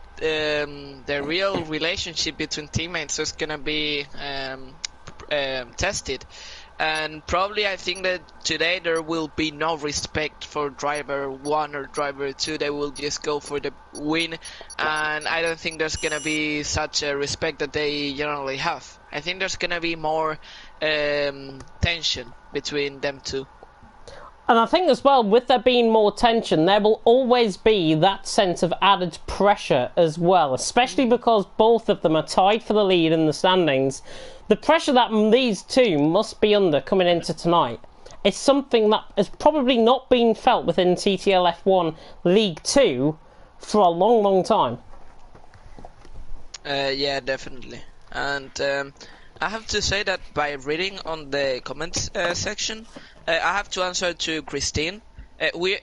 Speaker 2: real relationship between teammates is going to be tested. And probably I think that today there will be no respect for driver 1 or driver 2. They will just go for the win. And I don't think there's going to be such a respect that they generally have. I think there's going to be more tension between them two.
Speaker 1: And I think as well, with there being more tension, there will always be that sense of added pressure as well, especially because both of them are tied for the lead in the standings. The pressure that these two must be under coming into tonight is something that has probably not been felt within TTL F1 League 2 for a long, long time.
Speaker 2: Yeah, definitely. And I have to say that by reading on the comments section, I have to answer to Christine. We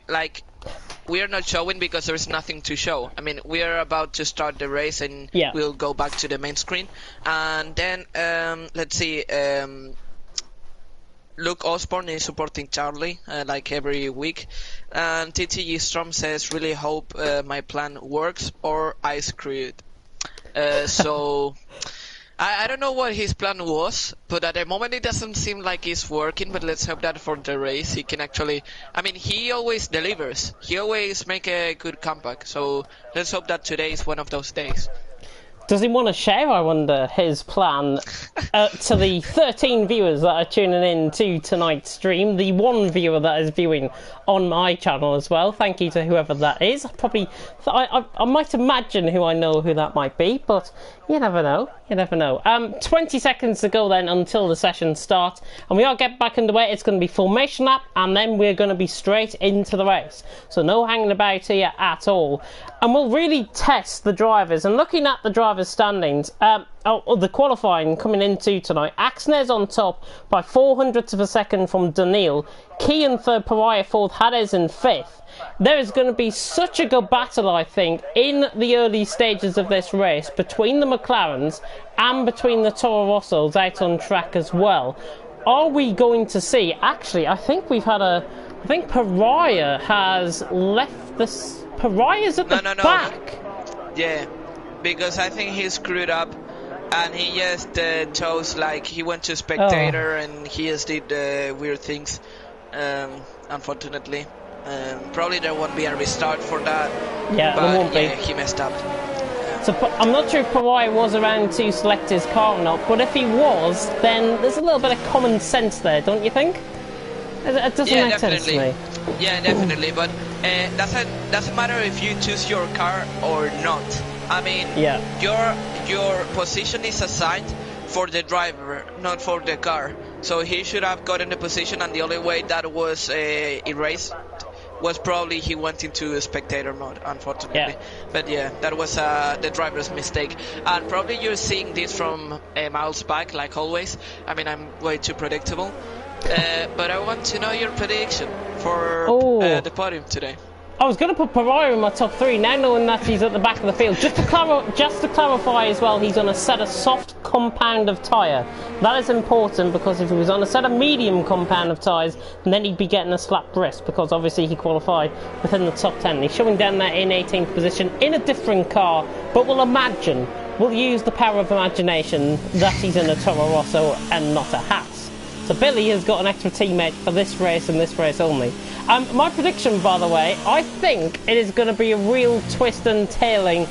Speaker 2: are not showing because there's nothing to show. I mean, we are about to start the race and we'll go back to the main screen. And then, let's see, Luke Osborne is supporting Charlie, like every week. And TTG Storm says, really hope my plan works or I screw it. So, I don't know what his plan was, but at the moment it doesn't seem like it's working, but let's hope that for the race he can actually... I mean, he always delivers. He always make a good comeback, so let's hope that today is one of those days.
Speaker 1: Does he want to share, I wonder, his plan to the 13 viewers that are tuning in to tonight's stream? The one viewer that is viewing on my channel as well. Thank you to whoever that is. I might imagine who I know who that might be, but you never know. You never know. 20 seconds to go then until the session starts, and we are getting back underway. It's going to be formation lap, and then we're going to be straight into the race. So no hanging about here at all. And we'll really test the drivers. And looking at the drivers' standings, the qualifying coming into tonight, Axnes on top by 400ths of a second from Daniil, Key in third, Pariah fourth, Hades in fifth. There is going to be such a good battle, I think, in the early stages of this race between the McLarens and between the Toro Rossos out on track as well. Are we going to see... Actually, I think we've had a... I think Pariah has left this... Pariah's at the back.
Speaker 2: Yeah, because I think he screwed up and he just chose, like, he went to spectator and he just did weird things, unfortunately. Probably there won't be a restart for that.
Speaker 1: Yeah,
Speaker 2: but
Speaker 1: there won't be.
Speaker 2: He messed up.
Speaker 1: So I'm not sure if Pariah was around to select his car or not, but if he was, then there's a little bit of common sense there, don't you think? It doesn't make sense to me.
Speaker 2: Yeah, definitely, but doesn't matter if you choose your car or not. I mean, your position is assigned for the driver, not for the car. So he should have gotten the position, and the only way that was erased was probably he went into spectator mode, unfortunately.
Speaker 1: Yeah.
Speaker 2: But yeah, that was the driver's mistake. And probably you're seeing this from miles back, like always. I mean, I'm way too predictable. But I want to know your prediction for the podium today.
Speaker 1: I was going to put Pariah in my top three, now knowing that he's at the back of the field. Just to clarify as well, he's on a set of soft compound of tyre. That is important, because if he was on a set of medium compound of tyres, then he'd be getting a slapped wrist, because obviously he qualified within the top 10. He's showing down there in 18th position in a different car, but we'll use the power of imagination that he's in a Toro Rosso and not a Haas. So Billy has got an extra teammate for this race and this race only. My prediction, by the way, I think it is going to be a real twist and tailing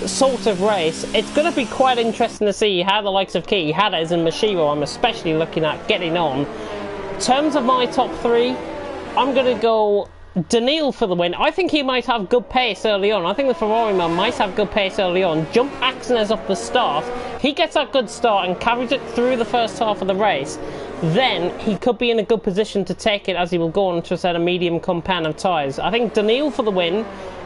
Speaker 1: sort of race. It's going to be quite interesting to see how the likes of Key, Hades and Mashiro, I'm especially looking at getting on. In terms of my top three, I'm going to go Daniil for the win. I think he might have good pace early on. I think the Ferrari man might have good pace early on. Jump Axnes off the start. If he gets that good start and carries it through the first half of the race, then he could be in a good position to take it, as he will go on to a set of medium compound of tyres. I think Daniil for the win,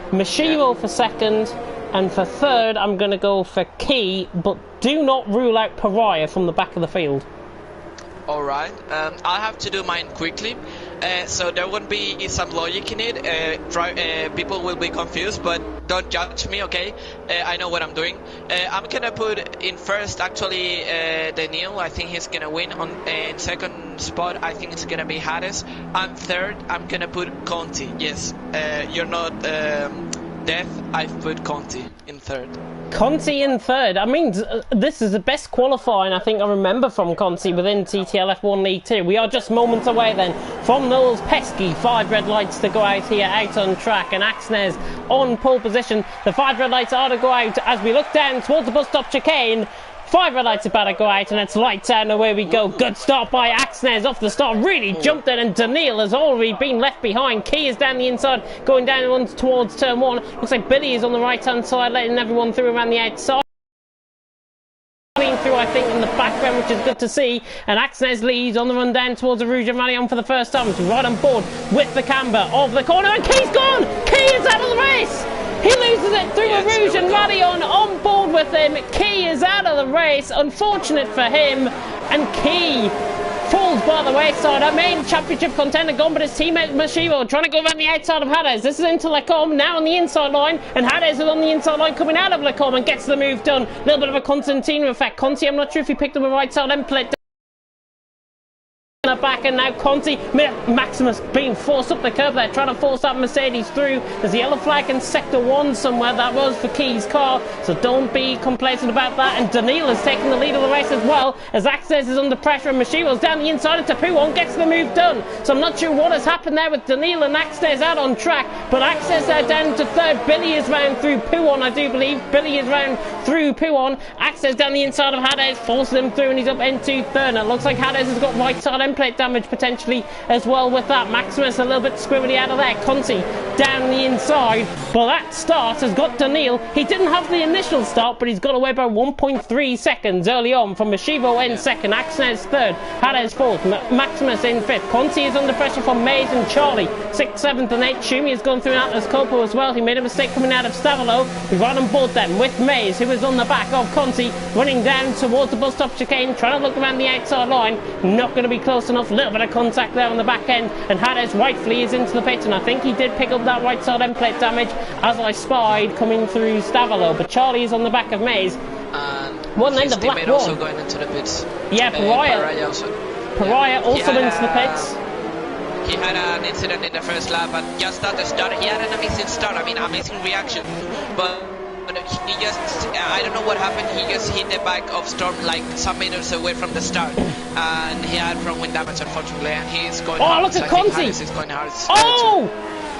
Speaker 1: Mashiro for second, and for third I'm going to go for Key, but do not rule out Pariah from the back of the field.
Speaker 2: Alright, I'll have to do mine quickly, so there won't be some logic in it. People will be confused, but don't judge me, okay? I know what I'm doing. I'm gonna put in first, actually, Daniil. I think he's gonna win. In second spot, I think it's gonna be Hades. And third, I'm gonna put Conti. Yes, you're not deaf. I've put Conti in third.
Speaker 1: Conti in third. I mean, this is the best qualifying I think I remember from Conti within TTL F1 League 2. We are just moments away then from those pesky 5 red lights to go out here, out on track, and Axnes on pole position. The 5 red lights are to go out as we look down towards the bus stop chicane. 5 red lights about to go out, and it's lights out, and away we go. Good start by Axnes off the start, really jumped in, and Daniil has already been left behind. Key is down the inside, going down towards turn 1. Looks like Billy is on the right hand side, letting everyone through around the outside. Through, I think, in the background, which is good to see. And Axnes leads on the run down towards the Rouge and Radion for the first time. He's right on board with the camber of the corner, and Key's gone! Key is out of the race! He loses it through a Rouge and Radion on board with him. Key is out of the race, unfortunate for him, and Key falls by the wayside. Our main championship contender gone, but his teammate Mashiro trying to go around the outside of Hades. This is into Lecom, now on the inside line, and Hades is on the inside line coming out of Lecom and gets the move done. A little bit of a Constantino effect. Conti, I'm not sure if he picked up a right side end plate. back, and now Conti, Maximus being forced up the curb there, trying to force that Mercedes through. There's a yellow flag in sector 1 somewhere. That was for Key's car, so don't be complacent about that. And Daniil is taking the lead of the race as well, as Access is under pressure and Mashiro's down the inside into Puon, gets the move done. So I'm not sure what has happened there with Daniil and Access out on track, but Access down to third. Billy is round through Puon, I do believe. Billy is round through Puon. Access down the inside of Hades, forces him through, and he's up into third. And it looks like Hades has got right side end plate damage potentially as well with that. Maximus a little bit squibbly out of there. Conti down the inside, but that start has got Daniil. He didn't have the initial start, but he's got away by 1.3 seconds early on from Mashivo in second, Axnes third, Hades fourth, Maximus in fifth. Conti is under pressure from Mays and Charlie, 6th, 7th and 8th. Shumi has gone through Atlas Coppo as well. He made a mistake coming out of Stavolo. We've right on board then with Mays, who is on the back of Conti, running down towards the bus stop chicane, trying to look around the outside line. Not going to be close enough. Little bit of contact there on the back end, and Hades rightfully is into the pit, and I think he did pick up that right side end plate damage as I spied coming through Stavolo. But Charlie is on the back of Mays. One end of Black
Speaker 2: also going into the pits.
Speaker 1: Yeah, Pariah also into the pits.
Speaker 2: He had an incident in the first lap, and just at the start, he had an amazing start. I mean, amazing reaction, but he just, I don't know what happened. He just hit the back of Storm like some meters away from the start, and he had front wing damage, unfortunately. And he's going.
Speaker 1: Oh, look at Conti! Oh!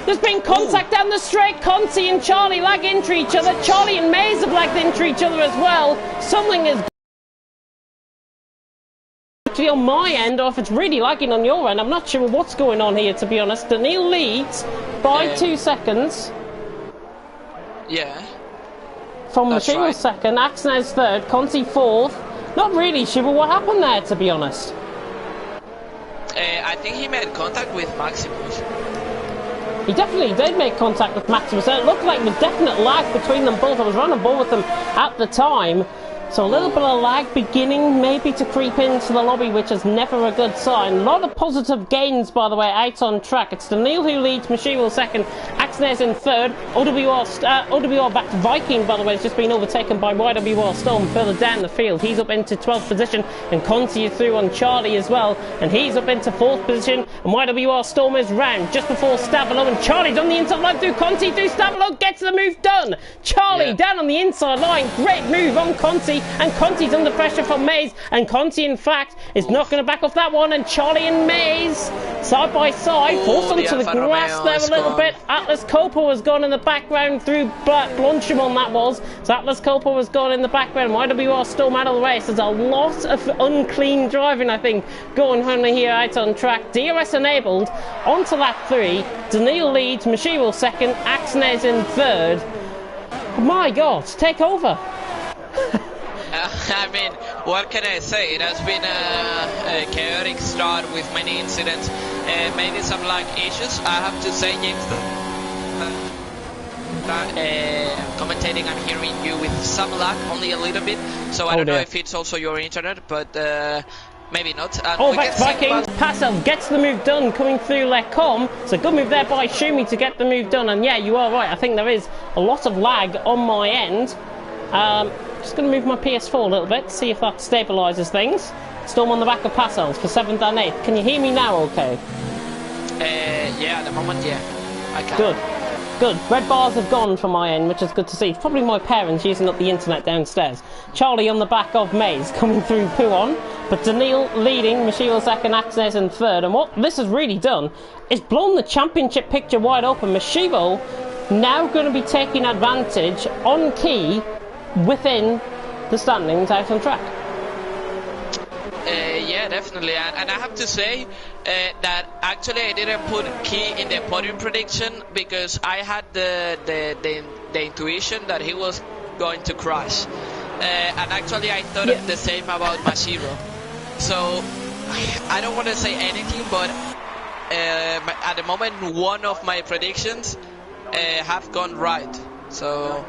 Speaker 1: There's been contact down the straight. Conti and Charlie lag into each other. Charlie and Mays have lagged into each other as well. Something is actually on my end, or if it's really lagging on your end. I'm not sure what's going on here, to be honest. Daniil leads by 2 seconds.
Speaker 2: Yeah.
Speaker 1: From Mashiro's second, Axnes third, Conti fourth. Not really sure what happened there, to be honest.
Speaker 2: I think he made contact with Maximus.
Speaker 1: He definitely did make contact with Maximus. It looked like there was definite lag between them both. I was running ball with them at the time. So a little bit of lag beginning maybe to creep into the lobby, which is never a good sign. A lot of positive gains, by the way, out on track. It's Daniil who leads, Mashiro second, Axnes in third, OWR back to Viking, by the way, has just been overtaken by YWR Storm further down the field. He's up into 12th position, and Conti is through on Charlie as well, and he's up into 4th position, and YWR Storm is round just before Stavolo, and Charlie's on the inside line through Conti, through Stavolo, gets the move done. Charlie down on the inside line, great move on Conti, and Conti's under pressure from Mays, and Conti in fact is not going to back off that one, and Charlie and Mays side by side, forced onto the grass there a little bit. Atlas Coppo has gone in the background through Blanchimon, that was. So Atlas Coppo has gone in the background. YWR Storm out of the race. There's a lot of unclean driving, I think, going on here out on track. DRS enabled onto lap 3. Daniil leads, Mashiro second, Axnes in third. Oh my God, take over.
Speaker 2: I mean, what can I say? It has been a chaotic start with many incidents, maybe some lag issues. I have to say, James, commentating and hearing you with some lag, only a little bit. So I don't know if it's also your internet, but maybe not. And
Speaker 1: back to Vikings. Pasel gets the move done coming through Lecom. So good move there by Shumi to get the move done. And yeah, you are right. I think there is a lot of lag on my end. Just going to move my PS4 a little bit, see if that stabilises things. Storm on the back of Pasels for 7th and 8th. Can you hear me now okay?
Speaker 2: Yeah, at the moment, yeah. I can.
Speaker 1: Good. Red bars have gone from my end, which is good to see. It's probably my parents using up the internet downstairs. Charlie on the back of Mays coming through Puon. But Daniil leading, Mashiro second, Axnes in third. And what this has really done is blown the championship picture wide open. Mashiro now going to be taking advantage on key within the standings out on track.
Speaker 2: Yeah, definitely, and I have to say that actually I didn't put Key in the podium prediction because I had the intuition that he was going to crash, and actually I thought the same about Mashiro. So I don't want to say anything, but at the moment one of my predictions have gone right. So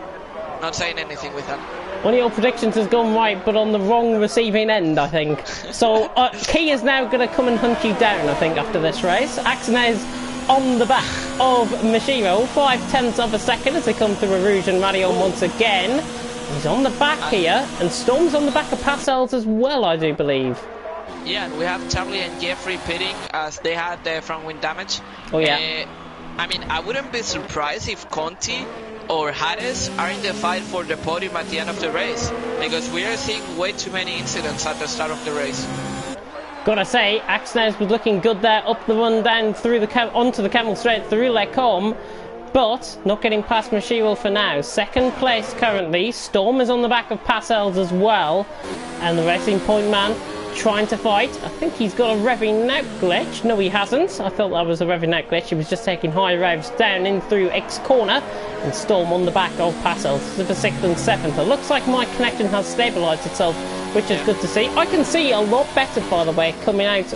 Speaker 2: not saying anything with that.
Speaker 1: One of your predictions has gone right, but on the wrong receiving end, I think. So, Key is now going to come and hunt you down, I think, after this race. Axnes on the back of Mashiro, 5/10 of a second as they come through Rouge and Radion once again. He's on the back here, and Storm's on the back of Pasels as well, I do believe.
Speaker 2: Yeah, and we have Charlie and Jeffrey pitting as they had front wing damage.
Speaker 1: Oh yeah.
Speaker 2: I mean, I wouldn't be surprised if Conti or Harris are in the fight for the podium at the end of the race, because we are seeing way too many incidents at the start of the race.
Speaker 1: Gotta say, Axnes was looking good there, up the run, down through the onto the camel straight through Lecombe, but not getting past Mashiro for now. Second place currently. Storm is on the back of Passels as well, and the Racing Point man trying to fight. I think he's got a revving out glitch. No, he hasn't. I thought that was a revving out glitch. He was just taking high revs down in through X corner, and Storm on the back of Passels for 6th and 7th. It looks like my connection has stabilised itself, which is good to see. I can see a lot better, by the way, coming out,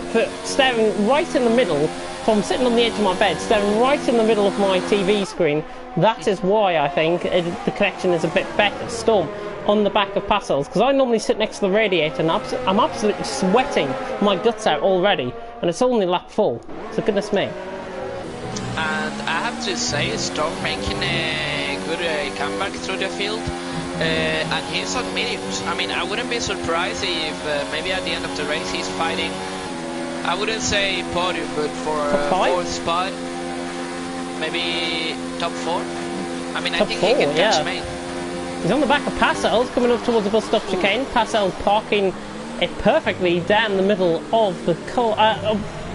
Speaker 1: staring right in the middle, from sitting on the edge of my bed, staring right in the middle of my TV screen. That is why I think the connection is a bit better. Storm on the back of Passels, because I normally sit next to the radiator and I'm absolutely sweating my guts out already, and it's only lap 4, so goodness me.
Speaker 2: And I have to say, Storm making a good comeback through the field, and he's on mediums. I mean, I wouldn't be surprised if maybe at the end of the race he's fighting, I wouldn't say podium, but for 4th spot, maybe top 4. I mean, I think he can catch May.
Speaker 1: He's on the back of Passels, coming up towards the bus stop chicane. Passels parking it perfectly down the middle of the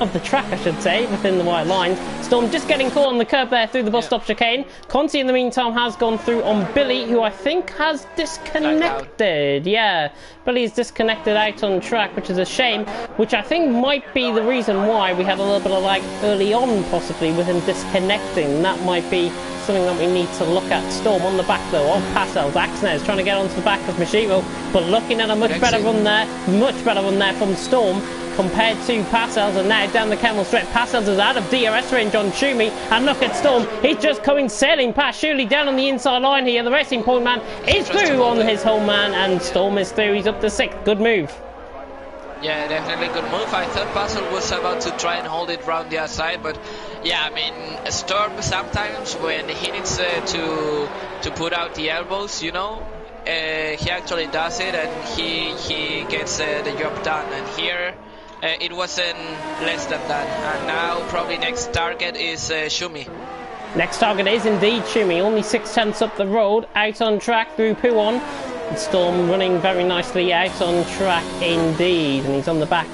Speaker 1: of the track, I should say, within the white line. Storm just getting caught on the curb there through the bus stop chicane. Conti, in the meantime, has gone through on Billy, who I think has disconnected. Yeah, Billy's disconnected out on track, which is a shame, which I think might be the reason why we had a little bit of lag early on, possibly, with him disconnecting. That might be something that we need to look at. Storm on the back, though, of Passels. Axnes trying to get onto the back of Mashiro, but looking at a much better run there from Storm compared to Passels, and now down the camel straight. Passels is out of DRS range on Schumi, and look at Storm, he's just coming sailing past Schumi down on the inside line here. The Racing Point man is through on his home man, and Storm is through. He's up to 6th. Good move.
Speaker 2: Yeah, definitely good move. I thought Passels was about to try and hold it round the outside, but yeah, I mean, Storm sometimes when he needs to put out the elbows, you know, he actually does it, and he gets the job done. And here it wasn't less than that. And now probably next target is Schumi.
Speaker 1: Next target is indeed Schumi, only 6/10 up the road, out on track through Puon. And Storm running very nicely out on track indeed, and he's on the back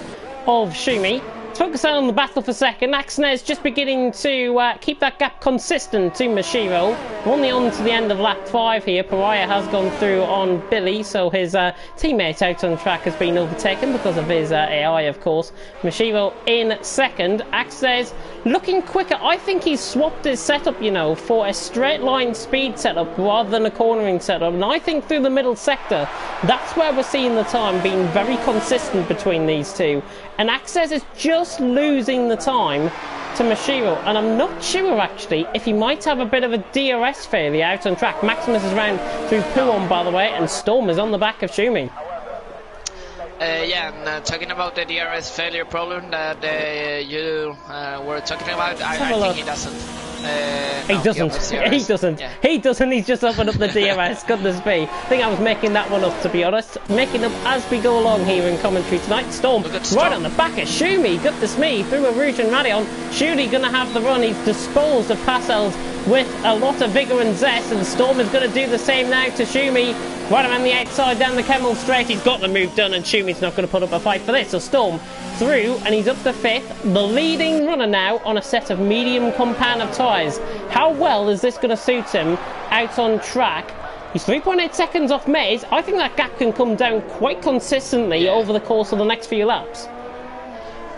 Speaker 1: of Schumi. Let's focus on the battle for second. Axnes just beginning to keep that gap consistent to Mashiro. We're only on to the end of lap 5 here. Pariah has gone through on Billy, so his teammate out on track has been overtaken because of his AI, of course. Mashiro in second. Axnes looking quicker. I think he's swapped his setup, you know, for a straight line speed setup rather than a cornering setup. And I think through the middle sector, that's where we're seeing the time being very consistent between these two. And Axnes is just losing the time to Mashiro, and I'm not sure actually if he might have a bit of a DRS failure out on track. Maximus is round through Puon, by the way, and Storm is on the back of Schumi.
Speaker 2: Yeah, and talking about the DRS failure problem that you were talking about, I think he doesn't.
Speaker 1: He doesn't.
Speaker 2: Yeah.
Speaker 1: He doesn't. He's just opened up the DRS. Goodness me. I think I was making that one up, to be honest. Making up as we go along here in commentary tonight. Storm right on the back of Schumi. Goodness me. Through a Rouge and Radion. Schumi going to have the run. He's disposed of Passels with a lot of vigour and zest, and Storm is going to do the same now to Schumi. Right around the outside down the Kemmel straight. He's got the move done, and Schumi's not going to put up a fight for this. So Storm through, and he's up to 5th. The leading runner now on a set of medium compound of tyres. How well is this going to suit him out on track? He's 3.8 seconds off Mays. I think that gap can come down quite consistently over the course of the next few laps.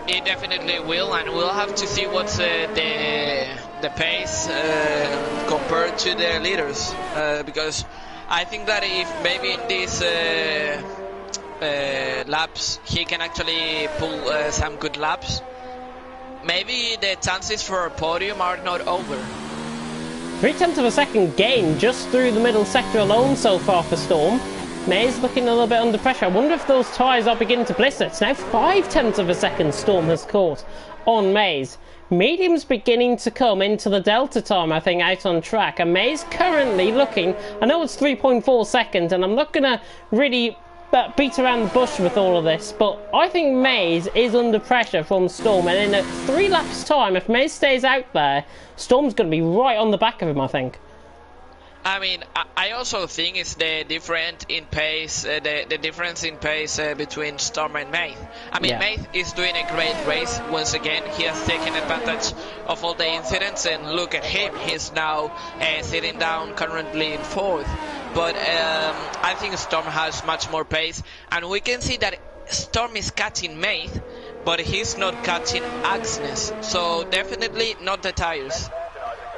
Speaker 2: It definitely will, and we'll have to see what's the pace compared to the leaders, because I think that if maybe in these laps he can actually pull some good laps, maybe the chances for a podium are not over.
Speaker 1: 0.3 of a second gain just through the middle sector alone so far for Storm. Mays looking a little bit under pressure. I wonder if those tyres are beginning to blister. It's now 0.5 of a second Storm has caught on Mays. Medium's beginning to come into the delta time, I think, out on track. And Mays currently looking, I know it's 3.4 seconds, and I'm not going to really beat around the bush with all of this, but I think Mays is under pressure from Storm, and in 3 laps' time, if Mays stays out there, Storm's going to be right on the back of him, I think.
Speaker 2: I mean, I also think it's the difference in pace, the difference in pace between Storm and Maith. I mean, Maith is doing a great race once again. He has taken advantage of all the incidents, and look at him. He's now sitting down currently in 4th. But I think Storm has much more pace, and we can see that Storm is catching Maith, but he's not catching Axnes. So definitely not the tires.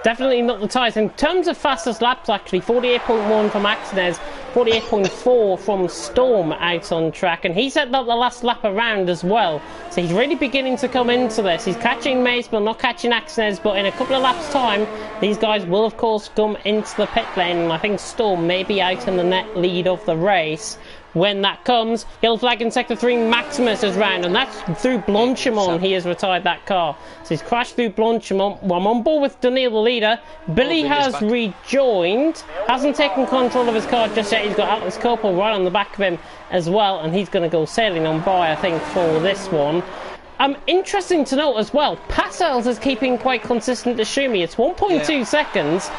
Speaker 1: Definitely not the tyres. In terms of fastest laps, actually, 48.1 from Axnes, 48.4 from Storm out on track, and he set up the last lap around as well. So he's really beginning to come into this. He's catching Mace, but not catching Axnes, but in a couple of laps' time, these guys will, of course, come into the pit lane, and I think Storm may be out in the net lead of the race. When that comes, yellow flag in sector 3, Maximus is round, and that's through Blanchimont. He has retired that car. So he's crashed through Blanchimont. Well, I'm on board with Daniil, the leader. Billy has rejoined, hasn't taken control of his car just yet. He's got Atlas Copel right on the back of him as well, and he's going to go sailing on by, I think, for this one. Interesting to note as well, Passels is keeping quite consistent to Schumi. It's 1.2 seconds.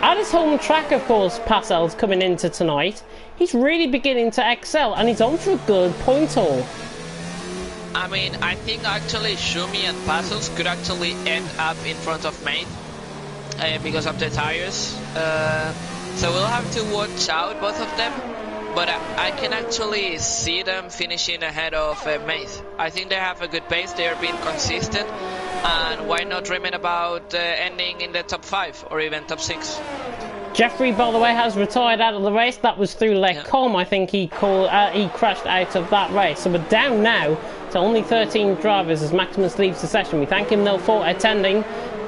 Speaker 1: At his home track, of course, Passels coming into tonight. He's really beginning to excel, and he's on for a good point haul.
Speaker 2: I mean, I think actually Schumi and Passels could actually end up in front of Maith because of the tires. So we'll have to watch out, both of them. But I can actually see them finishing ahead of Maith. I think they have a good pace, they are being consistent. And why not dreaming about ending in the top 5 or even top 6?
Speaker 1: Jeffrey, by the way, has retired out of the race. That was through Lecombe. I think he crashed out of that race. So we're down now to only 13 drivers as Maximus leaves the session. We thank him, though, for attending.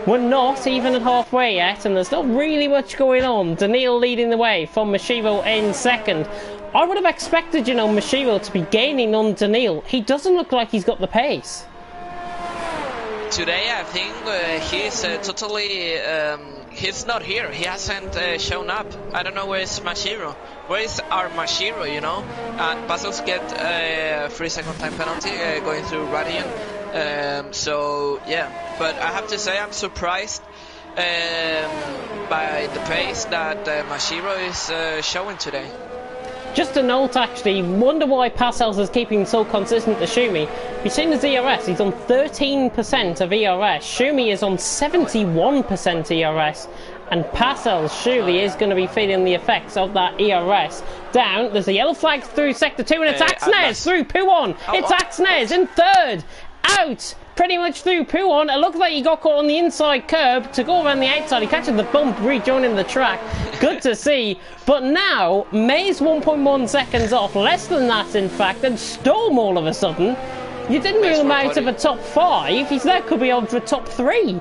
Speaker 1: We're not even at halfway yet, and there's not really much going on. Daniil leading the way from Mashiro in second. I would have expected, Mashiro to be gaining on Daniil. He doesn't look like he's got the pace.
Speaker 2: Today, I think he's totally... he's not here. He hasn't shown up. I don't know where's Mashiro. Where is our Mashiro, And Passels get a 3-second time penalty going through Radian. So, yeah. But I have to say I'm surprised by the pace that Mashiro is showing today.
Speaker 1: Just a note, actually, wonder why Passels is keeping so consistent to Schumi. You've seen his ERS, he's on 13% of ERS. Schumi is on 71% ERS. And Passels surely is going to be feeling the effects of that ERS. Down, there's a yellow flag through sector 2, and it's Axnes through Pouon. It's Axnes in third. Out pretty much through Pouon. It looked like he got caught on the inside curb to go around the outside. He catches the bump, rejoining the track. Good to see. But now, Mays 1.1 seconds off, less than that in fact, and Storm all of a sudden. You didn't rule him out of a top 5. He's there, could be on for a top 3.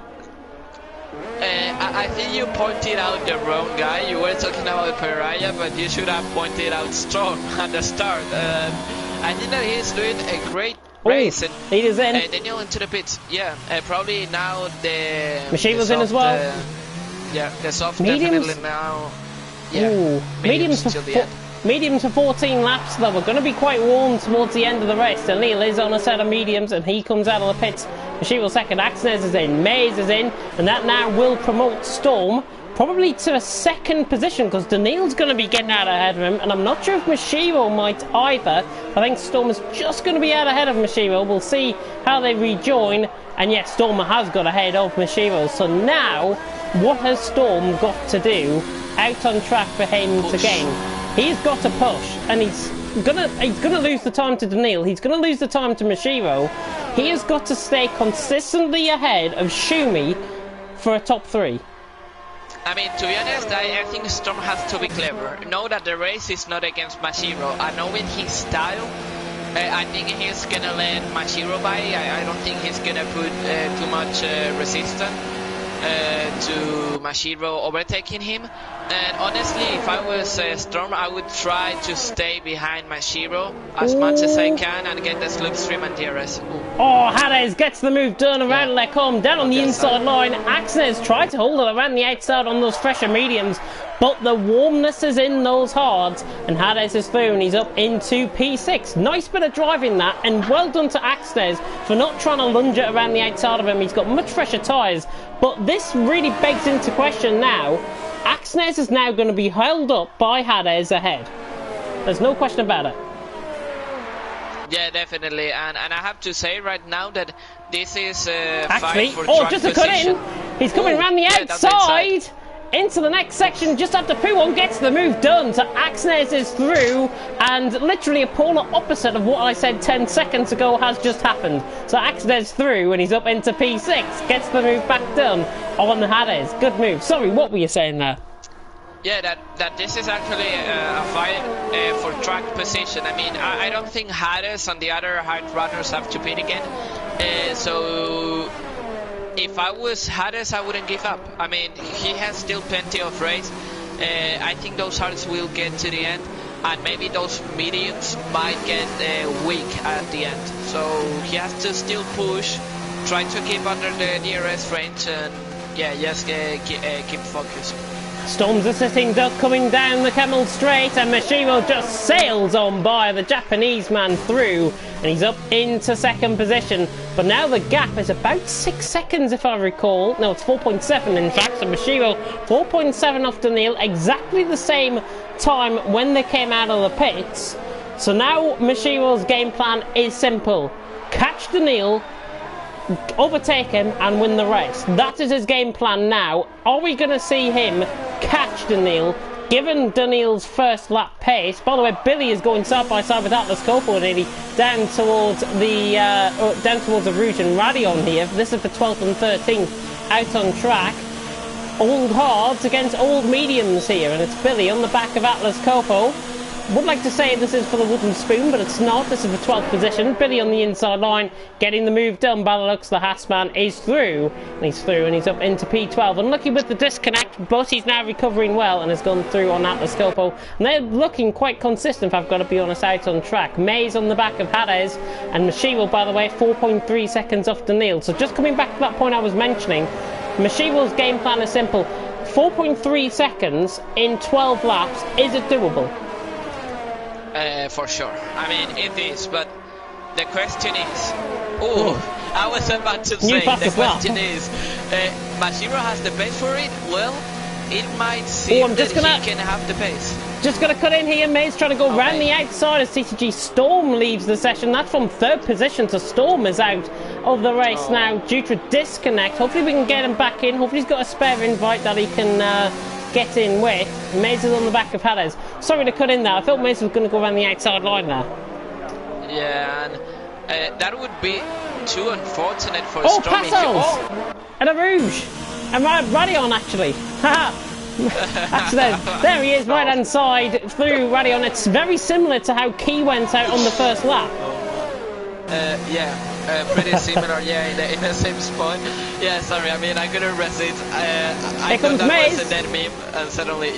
Speaker 2: I think you pointed out the wrong guy. You were talking about Peraya, but you should have pointed out Storm at the start. I think that he's doing a great race. And
Speaker 1: leaders in.
Speaker 2: Daniel into the pits. Yeah, probably now the...
Speaker 1: Machine's in as well.
Speaker 2: Yeah, the soft
Speaker 1: mediums
Speaker 2: definitely now.
Speaker 1: Yeah,
Speaker 2: Ooh, mediums till the end.
Speaker 1: Mediums for 14 laps, though. We're going to be quite warm towards the end of the race. Daniil is on a set of mediums, and he comes out of the pits. Mashiro second, Axnes is in, Mays is in, and that now will promote Storm probably to a second position, because Daniil's going to be getting out ahead of him, and I'm not sure if Mashiro might either. I think Storm is just going to be out ahead of Mashiro. We'll see how they rejoin, and yes, Storm has got ahead of Mashiro. So now, what has Storm got to do out on track for him to gain? He's got to push, and he's gonna lose the time to Daniil. He's gonna lose the time to Mashiro. He has got to stay consistently ahead of Schumi for a top 3.
Speaker 2: I mean, to be honest, I think Storm has to be clever. Know that the race is not against Mashiro, and knowing his style, I think he's gonna let Mashiro by. I don't think he's gonna put too much resistance to Mashiro overtaking him. And honestly, if I was Storm, I would try to stay behind Mashiro as much as I can and get the slipstream and DRS.
Speaker 1: Oh, Hades gets the move done around Lecombe, down on the inside line. Axnes tried to hold it around the outside on those fresher mediums. but the warmness is in those hards, and Hades is through and he's up into P6. Nice bit of driving that, and well done to Axnes for not trying to lunge it around the outside of him. He's got much fresher tyres, but this really begs into question now. Axnes is now going to be held up by Hades ahead. There's no question about it.
Speaker 2: Yeah, definitely, and I have to say right now that this is
Speaker 1: actually,
Speaker 2: fight for
Speaker 1: oh,
Speaker 2: track
Speaker 1: just a
Speaker 2: position.
Speaker 1: cut in. He's coming around the outside into the next section just after P1 gets the move done. So Axnes is through, and literally a polar opposite of what I said 10 seconds ago has just happened. So Axnes through, and he's up into P6, gets the move back done on Hades. Good move. Sorry, what were you saying there?
Speaker 2: Yeah, that this is actually a fight for track position. I mean, I don't think Hades and the other hard runners have to pit again. So if I was Hades, I wouldn't give up. I mean, he has still plenty of race. I think those hards will get to the end, and maybe those mediums might get weak at the end. So he has to still push, try to keep under the DRS range, and yeah, just keep focused.
Speaker 1: Storm's a sitting duck coming down the Camel Straight, and Mashiro just sails on by the Japanese man through, and he's up into second position. But now the gap is about 6 seconds if I recall. No, it's 4.7 in fact, so Mashiro 4.7 off Daniil, exactly the same time when they came out of the pits. So now Mashiro's game plan is simple. Catch Daniil, overtake him and win the race. That is his game plan now. Are we going to see him catch Daniil, given Daniil's first lap pace? By the way, Billy is going side by side with Atlas Coppola nearly down towards the Rouge and Radion here. This is for 12th and 13th out on track. Old hards against old mediums here, and it's Billy on the back of Atlas Copo. Would like to say this is for the wooden spoon, but it's not. This is the 12th position. Billy on the inside line, getting the move done. By the looks, the Haasman is through, and he's up into P12. Unlucky with the disconnect, but he's now recovering well and has gone through on Atlas Copo. And they're looking quite consistent, if I've got to be honest, out on track. Mays on the back of Hades, and Mashiro, by the way, 4.3 seconds off Daniil. So just coming back to that point I was mentioning, Mashiro's game plan is simple. 4.3 seconds in 12 laps, is it doable?
Speaker 2: For sure. I mean, it is, but the question is... I was about to say, the question is, Mashiro has the pace for it? Well, it might seem that he can have the pace. Just going to cut in here. Mays trying to go round the outside as TTG Storm leaves the session. That's from third position, so Storm is out of the race now due to a disconnect. Hopefully we can get him back in. Hopefully he's got a spare invite that he can... get in with. Mays is on the back of Hades. Sorry to cut in there. I thought Mays was going to go around the outside line there. Yeah, and that would be too unfortunate for Stormy. And a Rouge! And Radion actually. There he is, right hand side through Radion. It's very similar to how Key went out on the first lap. Pretty similar, in the same spot. Yeah, sorry, I mean, I couldn't resist. I thought that was a dead meme, and suddenly,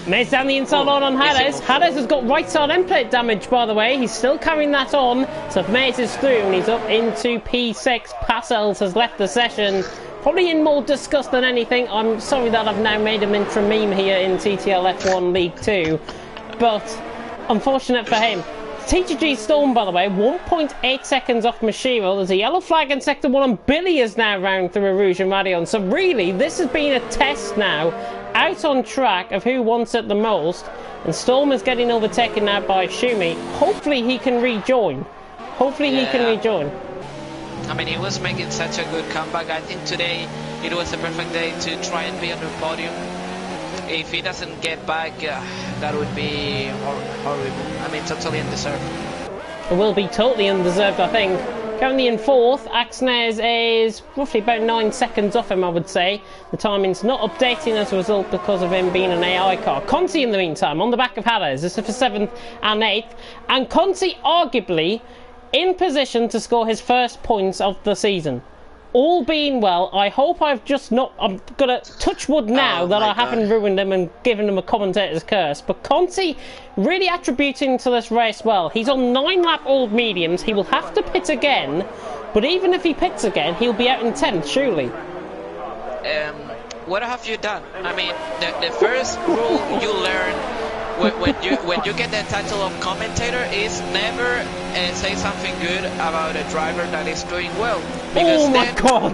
Speaker 2: Mays down the inside line on Hades. Hades has got right side end plate damage, by the way. He's still carrying that on. So Mays is through, and he's up into P6. Passels has left the session. Probably in more disgust than anything. I'm sorry that I've now made him into a meme here in TTL F1 League 2. But, unfortunate for him. TTG Storm, by the way, 1.8 seconds off Mashiro. There's a yellow flag in Sector 1, and Billy is now round through a Rouge and Radion. So really, this has been a test now, out on track, of who wants it the most. And Storm is getting overtaken now by Shumi. Hopefully he can rejoin. He can rejoin. I mean, he was making such a good comeback. I think today it was a perfect day to try and be on the podium. If he doesn't get back, that would be horrible. I mean, totally undeserved. It will be totally undeserved, I think. Currently in fourth, Axnes is roughly about 9 seconds off him, I would say. The timing's not updating as a result because of him being an AI car. Conti, in the meantime, on the back of Hades. This is for 7th and 8th. And Conti, arguably, in position to score his first points of the season. All being well, I hope I've just not... I'm going to touch wood now that I haven't ruined him and given him a commentator's curse. But Conti really attributing to this race well. He's on 9-lap old mediums. He will have to pit again. But even if he pits again, he'll be out in 10th, surely. what have you done? I mean, the first rule you learn when you get the title of commentator is never say something good about a driver that is doing well. Because
Speaker 1: oh my god!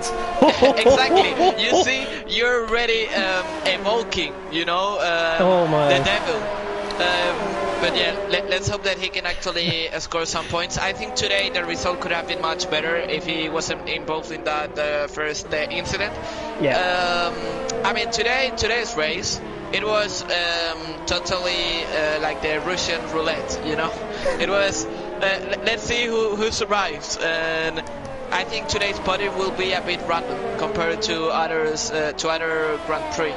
Speaker 2: exactly. You see, you're already evoking, you know,
Speaker 1: oh my.
Speaker 2: the devil. But yeah, let's hope that he can actually score some points. I think today the result could have been much better if he wasn't involved in that first incident.
Speaker 1: Yeah.
Speaker 2: I mean, today's race, it was totally like the Russian roulette, you know. It was let's see who survives, and I think today's podium will be a bit random compared to others to other Grand Prix.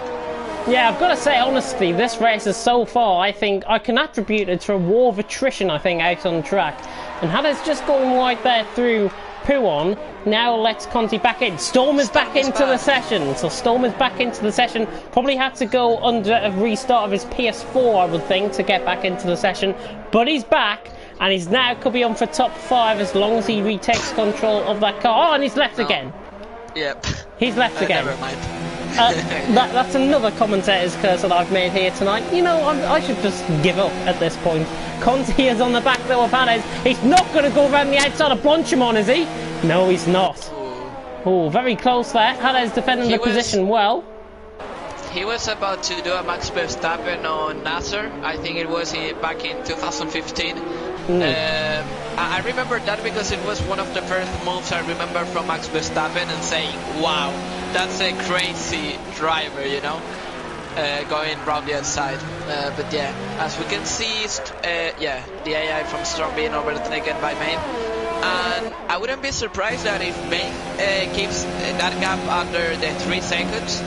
Speaker 1: Yeah, I've got to say, honestly, this race is so far, I think, I can attribute it to a war of attrition, I think, out on track. And Hannah's just going right there through Pouon. Now lets Conti back in. Storm is back into the session. So Storm is back into the session. Probably had to go under a restart of his PS4, I would think, to get back into the session. But he's back. And he's now could be on for top 5 as long as he retakes control of that car. Oh, and he's left again.
Speaker 2: Yep.
Speaker 1: He's left again.
Speaker 2: Never mind.
Speaker 1: That's another commentator's curse that I've made here tonight. You know, I should just give up at this point. Conti is on the back though of Hannes. He's not going to go around the outside of Blanchimon, is he? No, he's not. Oh, very close there. Hannes defending the position well.
Speaker 2: He was about to do a Max Verstappen on Nasser. I think it was back in 2015. I remember that because it was one of the first moves I remember from Max Verstappen and saying, wow, that's a crazy driver, you know, going round the outside. But yeah, as we can see, the AI from Storm being overtaken by Main. And I wouldn't be surprised that if Main keeps that gap under the 3 seconds,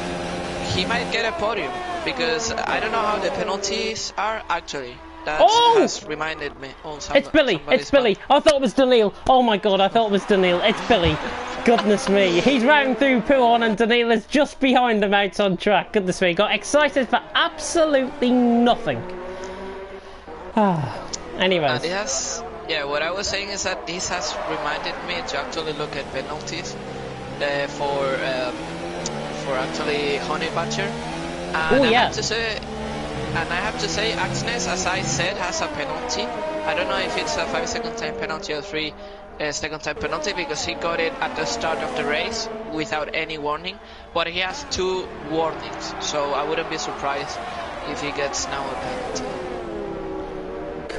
Speaker 2: he might get a podium, because I don't know how the penalties are actually. That has reminded me.
Speaker 1: It's Billy. It's Billy. I thought it was Daniil. Oh my god, I thought it was Daniil. It's Billy. Goodness me. He's round through Pouon and Daniil is just behind him out on track. Goodness me. Got excited for absolutely nothing. Anyways.
Speaker 2: What I was saying is that this has reminded me to actually look at penalties for actually Honey Badger. And I have to say, Axnes, as I said, has a penalty. I don't know if it's a 5-second time penalty or 3-second time penalty, because he got it at the start of the race without any warning. But he has 2 warnings, so I wouldn't be surprised if he gets now a penalty.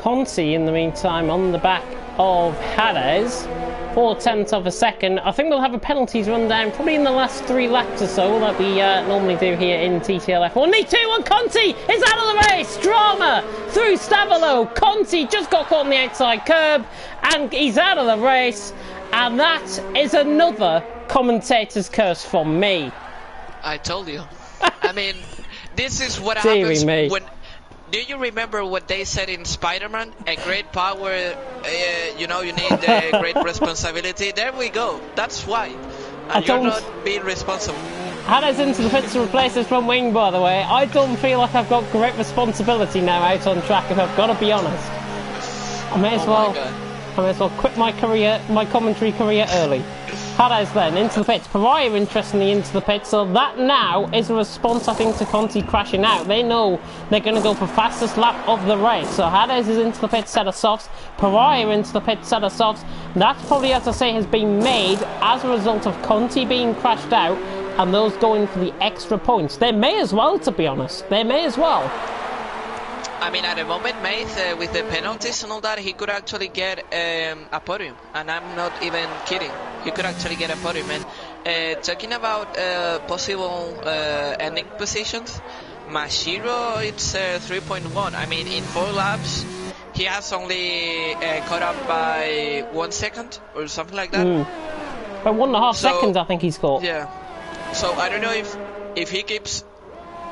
Speaker 1: Conti, in the meantime, on the back of Jerez, 0.4 of a second. I think we'll have a penalties run down probably in the last 3 laps or so that we normally do here in TTL F1. Me too, and Conti is out of the race. Drama through Stavolo. Conti just got caught on the outside curb and he's out of the race. And that is another commentator's curse from me.
Speaker 2: I told you. I mean, this is what happens when... Do you remember what they said in Spider-Man? A great power, you need a great responsibility. There we go. That's why. And you're not being responsible. Hannah's
Speaker 1: into the pits to replace his front wing, by the way. I don't feel like I've got great responsibility now out on track, if I've got to be honest. I may as well quit my career, my commentary career early. Jerez then into the pits. Pariah interestingly into the pits, so that now is a response, I think, to Conti crashing out. They know they're going to go for fastest lap of the race. So Jerez is into the pits, set of softs. Pariah into the pits, set of softs. That probably, as I say, has been made as a result of Conti being crashed out and those going for the extra points. They may as well, to be honest. They may as well.
Speaker 2: I mean, at the moment, Maith, with the penalties and all that, he could actually get a podium. And I'm not even kidding. He could actually get a podium. And talking about possible ending positions, Mashiro, it's 3.1. I mean, in 4 laps, he has only caught up by 1 second or something like that.
Speaker 1: By 1.5 seconds, I think he's caught.
Speaker 2: Yeah. So I don't know if he keeps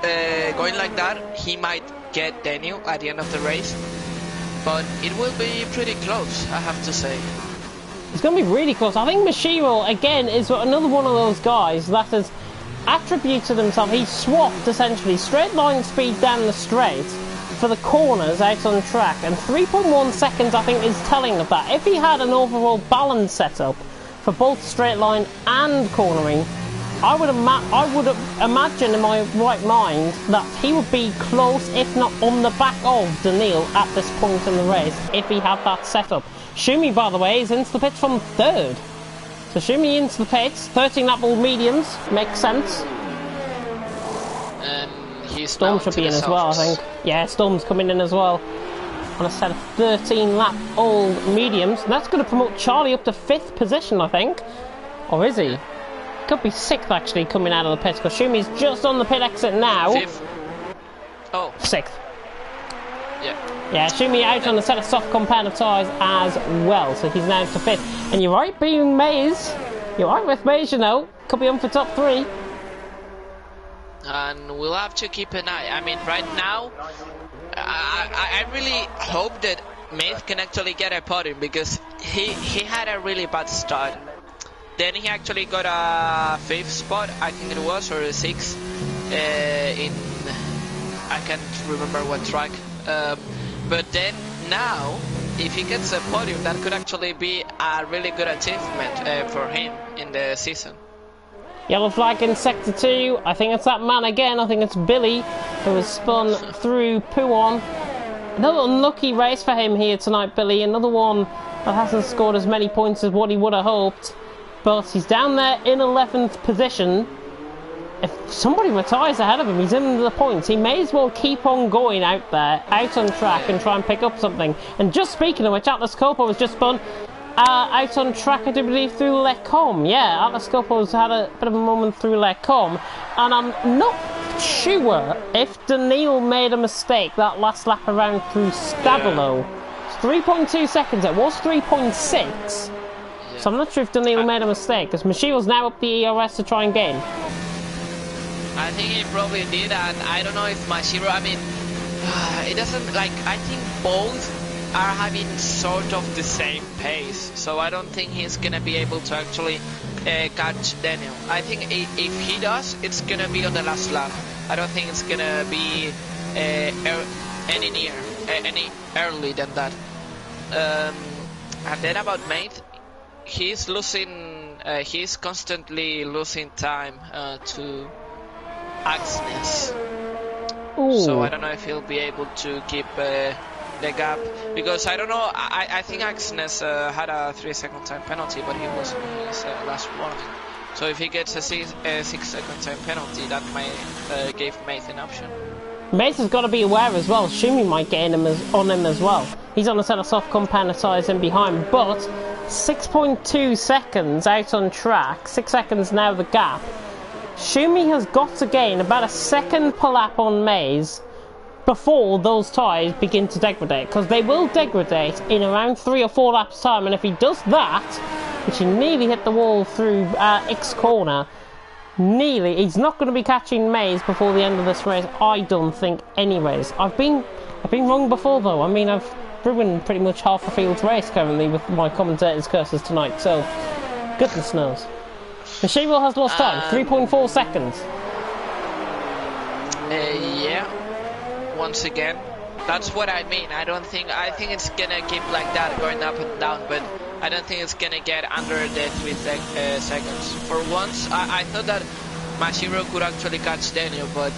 Speaker 2: going like that, he might get Daniel at the end of the race, but it will be pretty close, I have to say.
Speaker 1: It's going to be really close. I think Mashiro, again, is another one of those guys that has attributed himself. He's swapped, essentially, straight line speed down the straight for the corners out on track, and 3.1 seconds, I think, is telling of that. If he had an overall balance setup for both straight line and cornering, I would imagine in my right mind that he would be close, if not on the back of Daniil at this point in the race, if he had that setup. Schumi, by the way, is into the pits from 3rd. So Schumi into the pits, 13 lap all mediums, makes sense.
Speaker 2: Storm
Speaker 1: should be in as well, I think. Yeah, Storm's coming in as well. On a set of 13 lap all mediums. And that's going to promote Charlie up to 5th position, I think. Or is he? Could be 6th actually coming out of the pits, because Schumi's just on the pit exit now.
Speaker 2: 5th. Oh.
Speaker 1: 6th.
Speaker 2: Yeah.
Speaker 1: Yeah, Schumi out on a set of soft compound of tyres as well, so he's now to 5th. And you're right, being Mays. You're right with Mays, you know. Could be on for top 3.
Speaker 2: And we'll have to keep an eye. I mean, right now, I really hope that Mays can actually get a podium, because he had a really bad start. Then he actually got a 5th spot, I think it was, or a 6th, in, I can't remember what track. But then now, if he gets a podium, that could actually be a really good achievement for him in the season.
Speaker 1: Yellow flag in sector 2. I think it's that man again. I think it's Billy, who has spun through Pouon. Another unlucky race for him here tonight, Billy. Another one that hasn't scored as many points as what he would have hoped. But he's down there in 11th position. If somebody retires ahead of him, he's in the points. He may as well keep on going out there, out on track, and try and pick up something. And just speaking of which, Atlas Copo was just spun out on track, I do believe, through Les Combes. Yeah, Atlas Copo's had a bit of a moment through Les Combes. And I'm not sure if Daniil made a mistake that last lap around through Stabilo. It's 3.2 seconds. It was 3.6. So I'm not sure if Daniil made a mistake, because Mashiro's now up the ERS to try and gain.
Speaker 2: I think he probably did, and I don't know if Mashiro, I mean, it doesn't, like, I think both are having sort of the same pace, so I don't think he's gonna be able to actually catch Daniel. I think if he does, it's gonna be on the last lap. I don't think it's gonna be any early than that. And then about Mate, he's constantly losing time to Agnes. So I don't know if he'll be able to keep the gap, because I don't know, I think Agnes had a 3-second time penalty, but he was in his last warning. So if he gets a 6-second time penalty, that might give Maith an option.
Speaker 1: Mace has got to be aware as well. Schumi might get on him as well. He's on a set of soft compound tyres in behind, but 6.2 seconds out on track, 6 seconds now the gap. Schumi has got to gain about a second per lap on Mays before those tyres begin to degrade, because they will degrade in around 3 or 4 laps time, and if he does that, which he nearly hit the wall through X corner, he's not going to be catching Mays before the end of this race, I don't think, anyways. I've been wrong before though. I mean, I've ruined pretty much half the field's race currently with my commentator's curses tonight, so goodness knows. Mashiro has lost time, 3.4 seconds.
Speaker 2: Yeah, once again, that's what I mean. I think it's gonna keep like that, going up and down, but I don't think it's gonna get under the 3 seconds. For once, I thought that Mashiro could actually catch Daniel, but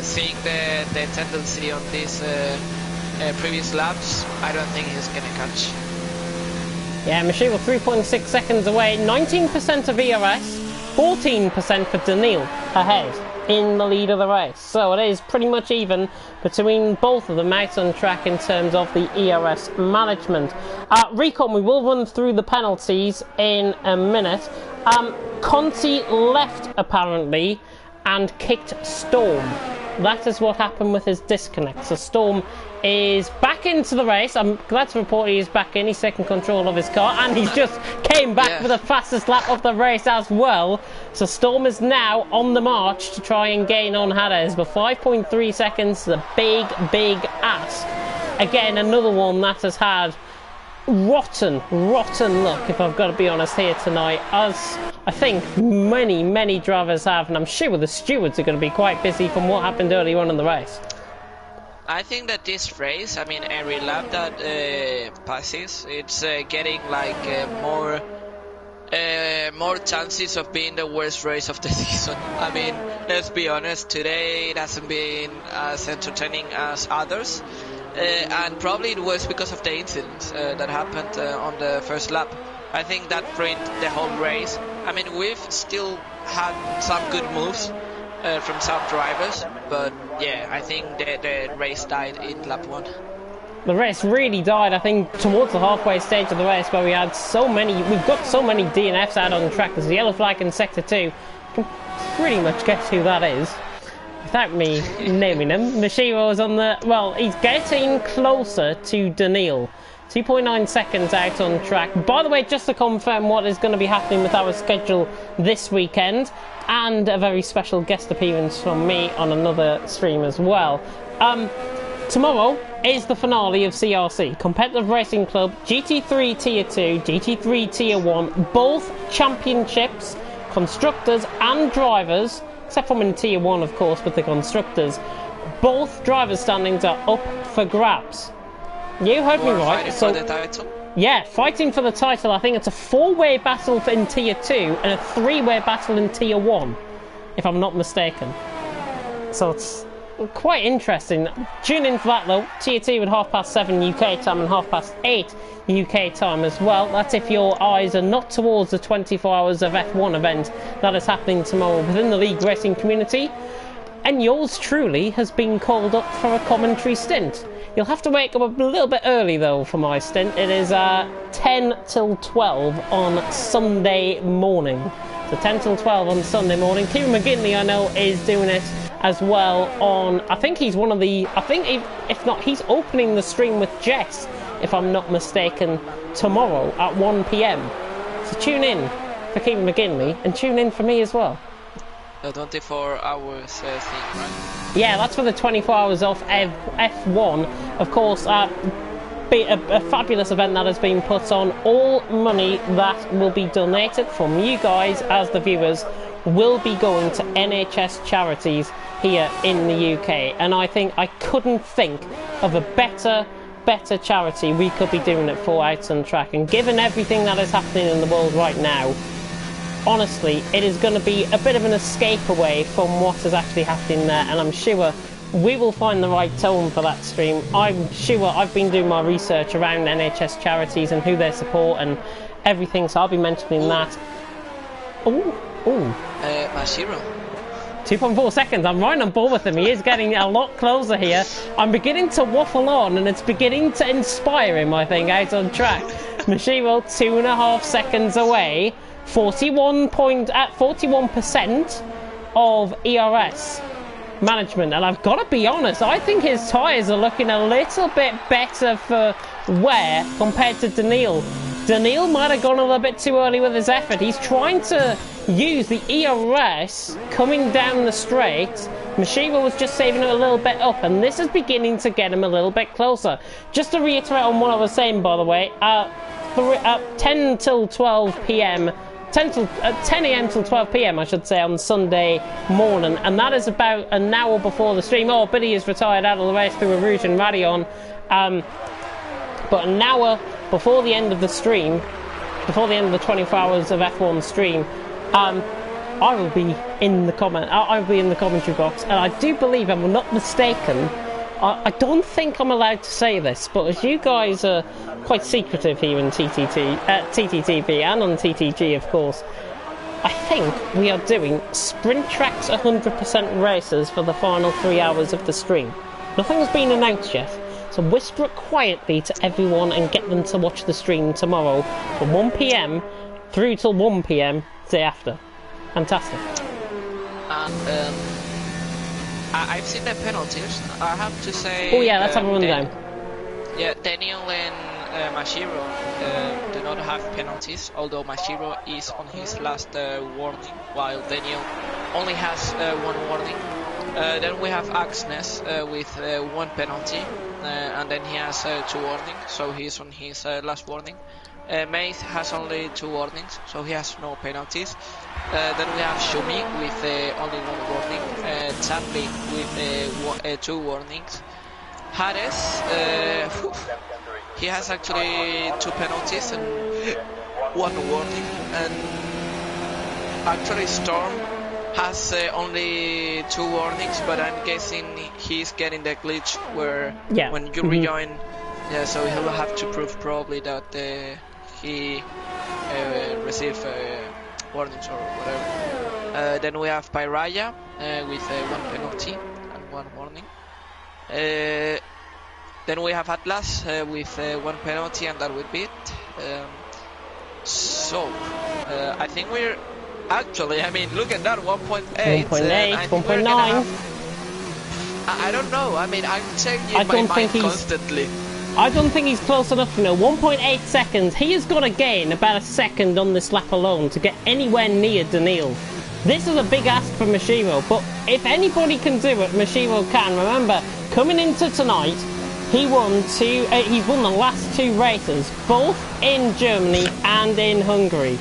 Speaker 2: seeing the tendency on these previous laps, I don't think he's gonna catch.
Speaker 1: Yeah, Mashiro 3.6 seconds away, 19% of ERS, 14% for Daniil ahead in the lead of the race. So it is pretty much even between both of them out on track in terms of the ERS management. Recon, we will run through the penalties in a minute. Conti left apparently and kicked Storm. That is what happened with his disconnect. So Storm is back into the race. I'm glad to report he is back in. He's taken control of his car, and he's just came back for the fastest lap of the race as well. So Storm is now on the march to try and gain on Hades, but 5.3 seconds is a big ask. Again, another one that has had rotten luck, if I've got to be honest here tonight, as I think many drivers have, and I'm sure the stewards are going to be quite busy from what happened earlier on in the race.
Speaker 2: I think that this race, I mean, every lap that passes, it's getting like more more chances of being the worst race of the season. I mean, let's be honest, today it hasn't been as entertaining as others, and probably it was because of the incidents that happened on the first lap. I think that ruined the whole race. I mean, we've still had some good moves from some drivers, but yeah, I think the race died in lap 1.
Speaker 1: The race really died, I think, towards the halfway stage of the race, where we've got so many DNFs out on the track. There's a yellow flag in sector 2. You can pretty much guess who that is, without me naming him. Mashiro is on the... well, he's getting closer to Daniil. 2.9 seconds out on track. By the way, just to confirm what is going to be happening with our schedule this weekend, and a very special guest appearance from me on another stream as well. Tomorrow is the finale of CRC, Competitive Racing Club, GT3 Tier 2, GT3 Tier 1, both championships, constructors and drivers, except from in Tier 1 of course with the constructors. Both drivers' standings are up for grabs. You heard me right.
Speaker 2: So, for the title?
Speaker 1: Yeah, fighting for the title. I think it's a 4-way battle in Tier 2 and a 3-way battle in Tier 1, if I'm not mistaken. So it's quite interesting. Tune in for that though. Tier 2 at 7:30 UK time and 8:30 UK time as well. That's if your eyes are not towards the 24 hours of F1 event that is happening tomorrow within the league racing community. And yours truly has been called up for a commentary stint. You'll have to wake up a little bit early though for my stint. It is 10 till 12 on Sunday morning. So 10 till 12 on Sunday morning. Kieran McGinley, I know, is doing it as well on... I think he's one of the... I think if not, he's opening the stream with Jess, if I'm not mistaken, tomorrow at 1 PM. So tune in for Kieran McGinley and tune in for me as well.
Speaker 2: The 24 hours thing, right?
Speaker 1: Yeah, that's for the 24 hours of F1. Of course, a fabulous event that has been put on. All money that will be donated from you guys as the viewers will be going to NHS charities here in the UK. And I think I couldn't think of a better charity we could be doing it for out on track. And given everything that is happening in the world right now, honestly, it is going to be a bit of an escape away from what is actually happening there, and I'm sure we will find the right tone for that stream. I'm sure I've been doing my research around NHS charities and who they support and everything, so I'll be mentioning that.
Speaker 2: Mashiro.
Speaker 1: 2.4 seconds, I'm right on board with him. He is getting a lot closer here. I'm beginning to waffle on and it's beginning to inspire him, I think, out on track. Mashiro 2.5 seconds away. 41% of ERS management, and I've got to be honest, I think his tyres are looking a little bit better for wear compared to Daniil. Daniil might have gone a little bit too early with his effort. He's trying to use the ERS coming down the straight. Mashiro was just saving it a little bit up, and this is beginning to get him a little bit closer. Just to reiterate on what I was saying, by the way, 10 till 12 PM 10 AM till 12 PM, I should say, on Sunday morning, and that is about an hour before the stream. Oh, Biddy is retired out of the race through a Rouge and Radion. But an hour before the end of the stream, before the end of the 24 hours of F1 stream, I will be in the commentary box, and I do believe, I'm not mistaken, I don't think I'm allowed to say this, but as you guys are quite secretive here in TTTV and on TTG, of course, I think we are doing Sprint Tracks 100% races for the final 3 hours of the stream. Nothing's been announced yet, so whisper it quietly to everyone and get them to watch the stream tomorrow from 1 PM through till 1 PM day after. Fantastic.
Speaker 2: And I've seen the penalties. I have to say.
Speaker 1: Oh yeah, let's have a rundown.
Speaker 2: Yeah, Daniil and Mashiro do not have penalties, although Mashiro is on his last warning, while Daniil only has 1 warning. Then we have Axnes with 1 penalty, and then he has 2 warnings, so he's on his last warning. Maith has only 2 warnings, so he has no penalties. Then we have Shumi with only 1 warning, Chaplin with 2 warnings. Hades, he has actually 2 penalties, and one warning, and actually Storm has only 2 warnings, but I'm guessing he's getting the glitch where when you rejoin, so he'll have to prove probably that he received warnings or whatever. Then we have Pyraya with 1 penalty and 1 warning. Then we have Atlas with 1 penalty, and that would be it. So I think we're actually, I mean, look at that, 1.8,
Speaker 1: 1.9.
Speaker 2: I don't know. I mean, I'm checking my mind constantly.
Speaker 1: I don't think he's close enough now. 1.8 seconds. He has got to gain about a second on this lap alone to get anywhere near Daniil. This is a big ask for Mashiro, but if anybody can do it, Mashiro can. Remember, coming into tonight, he won he's won the last 2 races, both in Germany and in Hungary.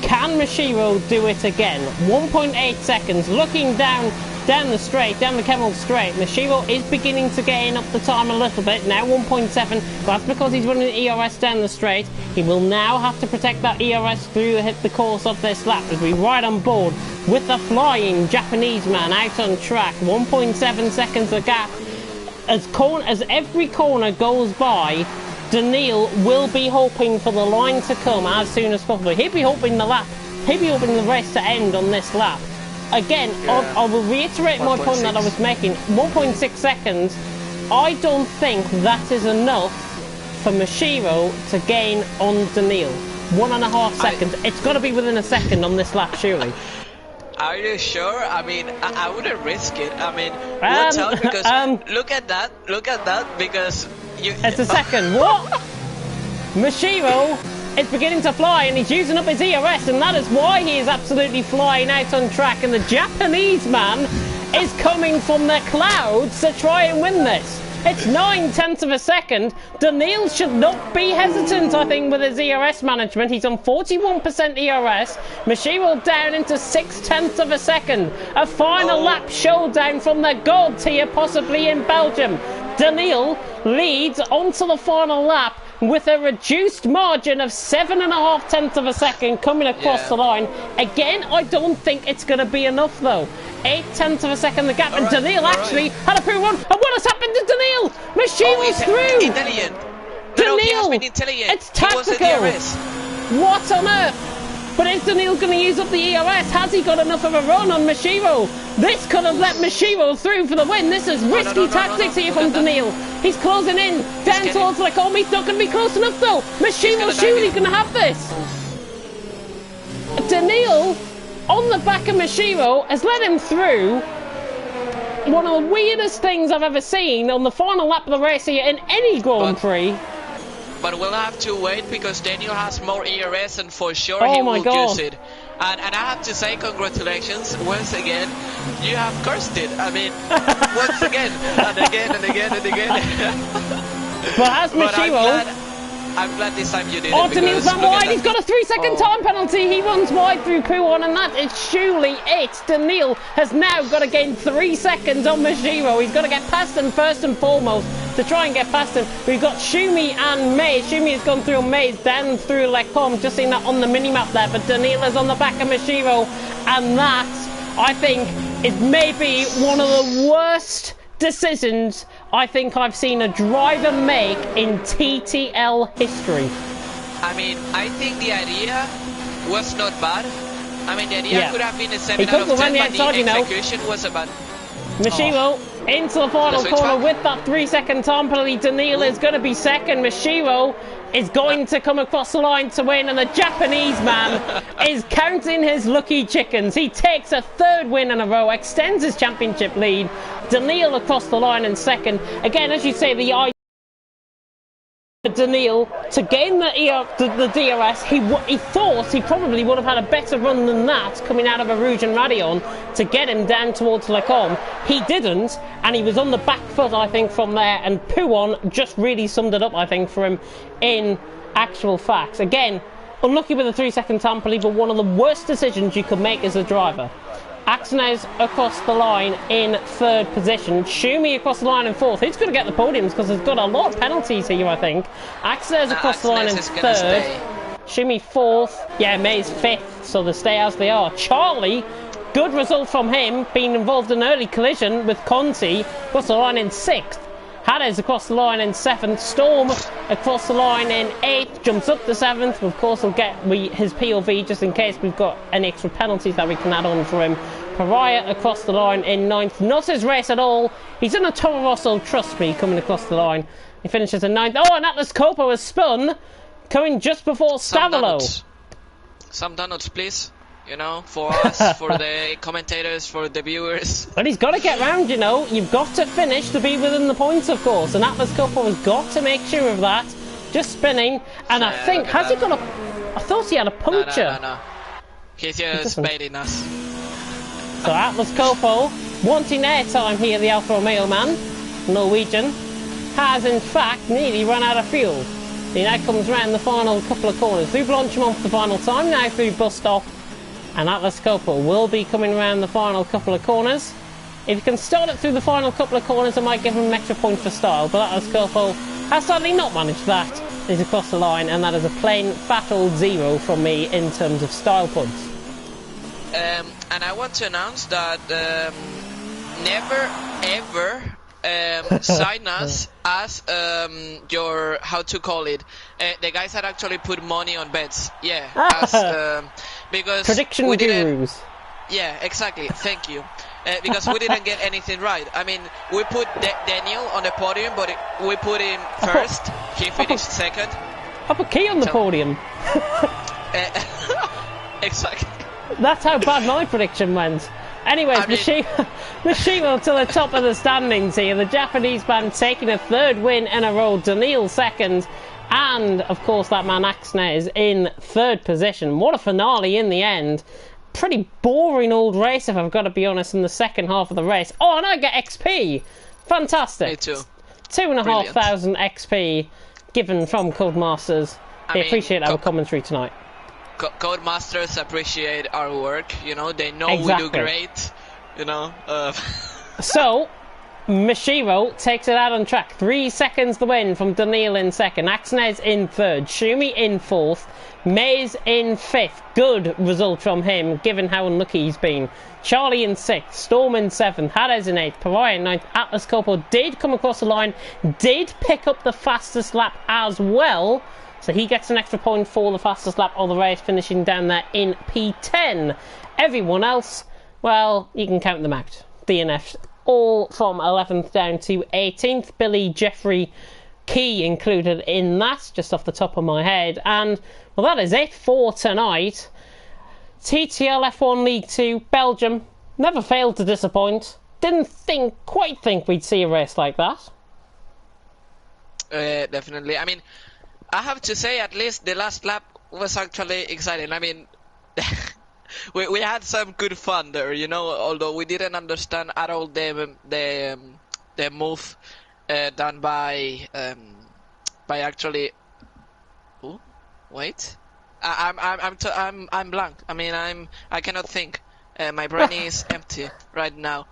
Speaker 1: Can Mashiro do it again? 1.8 seconds, looking down the straight, down the Kemmel straight. Mashiro is beginning to gain up the time a little bit, now 1.7, but that's because he's running the ERS down the straight. He will now have to protect that ERS through the course of this lap as we ride on board with the flying Japanese man out on track. 1.7 seconds a gap. As every corner goes by, Daniil will be hoping for the line to come as soon as possible. He'll be hoping the race to end on this lap. Again, I will reiterate my point that I was making. 1.6 seconds, I don't think that is enough for Mashiro to gain on Daniil. 1.5 seconds. It's got to be within a second on this lap, surely.
Speaker 2: Are you sure? I mean, I wouldn't risk it. I mean, watch out, because look at that, because
Speaker 1: it's a second. What? Mashiro is beginning to fly, and he's using up his ERS, and that is why he is absolutely flying out on track, and the Japanese man is coming from the clouds to try and win this. It's 9/10 of a second. Daniil should not be hesitant, I think, with his ERS management. He's on 41% ERS. Mashiro down into 6/10 of a second. A final lap showdown from the gods here, possibly in Belgium. Daniil leads onto the final lap with a reduced margin of 7.5 of a second coming across the line. Again, I don't think it's going to be enough though. 0.8 of a second the gap, and Daniil actually had a poor one. And what has happened to Daniil? Mashiro's through.
Speaker 2: Intelligent.
Speaker 1: Daniil,
Speaker 2: intelligent.
Speaker 1: it's tactical. What on earth? But is Daniil going to use up the ERS? Has he got enough of a run on Mashiro? This could have let Mashiro through for the win. This is risky tactics here from Daniil. He's closing in, down towards the home. He's not going to be close enough though. Mashiro surely going to have this. Daniil, on the back of Mashiro, has let him through. One of the weirdest things I've ever seen on the final lap of the race here in any Grand Prix.
Speaker 2: But we'll have to wait, because Daniil has more ERS, and for sure he will use it. And I have to say congratulations once again. You have cursed it. I mean, once again and again and again and again.
Speaker 1: But as Mashiro,
Speaker 2: I'm glad this time you did it.
Speaker 1: Daniil's ran wide. He's got a 3-second time penalty. He runs wide through Puon, and that is surely it. Daniil has now got to gain 3 seconds on Mashiro. He's got to get past him first and foremost to try and get past him. We've got Shumi and Maze. Shumi has gone through Maze, down through Lecom. Just seen that on the mini-map there. But Daniil is on the back of Mashiro, and that, I think, is maybe one of the worst decisions I think I've seen a driver make in TTL history.
Speaker 2: I mean, I think the idea was not bad. I mean, the idea could have been a 7 out of 10, but the execution was bad.
Speaker 1: Mashiro into the final corner with that 3-second time penalty. Daniil is going to be second. Mashiro is going to come across the line to win, and the Japanese man is counting his lucky chickens. He takes a 3rd win in a row, extends his championship lead. Daniil across the line in second. Again, as you say, the idea Daniil to gain the DRS, he thought he probably would have had a better run than that coming out of a Rouge and Radion to get him down towards Lecom. He didn't, and he was on the back foot, I think, from there, and Puon just really summed it up, I think, for him in actual facts. Again, unlucky with a 3-second time penalty, but one of the worst decisions you could make as a driver. Axnes across the line in 3rd position. Shumi across the line in 4th. He's going to get the podiums because he's got a lot of penalties here, I think. Axnes across the line in 3rd. Shumi 4th. Yeah, May's 5th, so they stay as they are. Charlie, good result from him, being involved in an early collision with Conti, across the line in 6th. Hades across the line in 7th. Storm across the line in 8th. Jumps up to 7th. Of course, we'll get his POV just in case we've got any extra penalties that we can add on for him. Pariah across the line in 9th. Not his race at all. He's in a Toro Rosso, trust me, coming across the line. He finishes in 9th. Oh, and Atlas Copo has spun, coming just before Stavolo.
Speaker 2: Some donuts, please. You know, for us, for the commentators, for the viewers.
Speaker 1: But he's got to get round, you know. You've got to finish to be within the points, of course. And Atlas Copo has got to make sure of that. Just spinning. And I think, has he got a... I thought he had a puncture.
Speaker 2: No. He's just baiting us.
Speaker 1: So Atlas Copo, wanting airtime here, the Alfa Romeo man, Norwegian, has in fact nearly run out of fuel. He now comes round the final couple of corners. Through Blanchimont for the final time, now through bus stop. And Atlas Copo will be coming around the final couple of corners. If he can start it through the final couple of corners, I might give him an extra point for style. But Atlas Copo has sadly not managed that. He's across the line, and that is a plain fat old 0 from me in terms of style points.
Speaker 2: And I want to announce that never ever sign us as your, how to call it, the guys that actually put money on bets. Yeah, as, because
Speaker 1: prediction
Speaker 2: we didn't,
Speaker 1: gurus.
Speaker 2: Yeah, exactly. Thank you. Because we didn't get anything right. I mean, we put Daniel on the podium, but we put him first. He finished second.
Speaker 1: I put Key on the podium.
Speaker 2: Exactly.
Speaker 1: That's how bad my prediction went. Anyways, Mashimo to the top of the standings here. The Japanese band taking a 3rd win in a row. Daniil 2nd. And, of course, that man Axner is in 3rd position. What a finale in the end. Pretty boring old race, if I've got to be honest, in the second half of the race. Oh, and I get XP. Fantastic.
Speaker 2: Me too.
Speaker 1: 2,500 XP given from Codemasters. They appreciate our commentary tonight.
Speaker 2: Codemasters appreciate our work, you know, they know
Speaker 1: exactly.
Speaker 2: We do great, you know.
Speaker 1: So, Mashiro takes it out on track. 3 seconds the win from Daniil in 2nd. Axnes in 3rd. Shumi in 4th. Mays in 5th. Good result from him, given how unlucky he's been. Charlie in 6th. Storm in 7th. Hades in 8th. Pariah in 9th. Atlas Copo did come across the line. Did pick up the fastest lap as well. So he gets an extra point for the fastest lap of the race, finishing down there in P10. Everyone else, well, you can count them out. DNFs, all from 11th down to 18th. Billy, Jeffrey, Key included in that, just off the top of my head. And, well, that is it for tonight. TTL F1 League 2, Belgium, never failed to disappoint. Didn't quite think we'd see a race like that.
Speaker 2: Definitely. I mean, I have to say, at least the last lap was actually exciting. I mean, we had some good fun there, you know. Although we didn't understand at all the move done by actually. Ooh, wait, I'm blank. I mean, I cannot think. My brain is empty right now.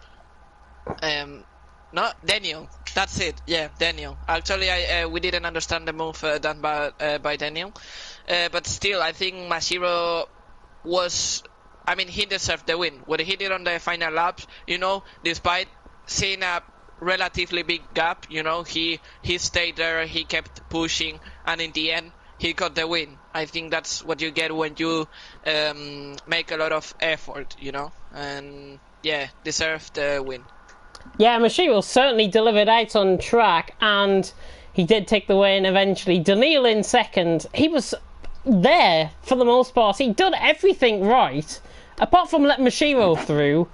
Speaker 2: No, Daniel. That's it. Yeah, Daniel. Actually, we didn't understand the move done by Daniel, but still, I think Mashiro was. I mean, he deserved the win. What he did on the final laps, you know, despite seeing a relatively big gap, you know, he stayed there. He kept pushing, and in the end, he got the win. I think that's what you get when you make a lot of effort, you know, and yeah, deserved the win.
Speaker 1: Yeah, Mashiro certainly delivered out on track, and he did take the win eventually. Daniil in 2nd. He was there for the most part. He did everything right, apart from letting Mashiro through,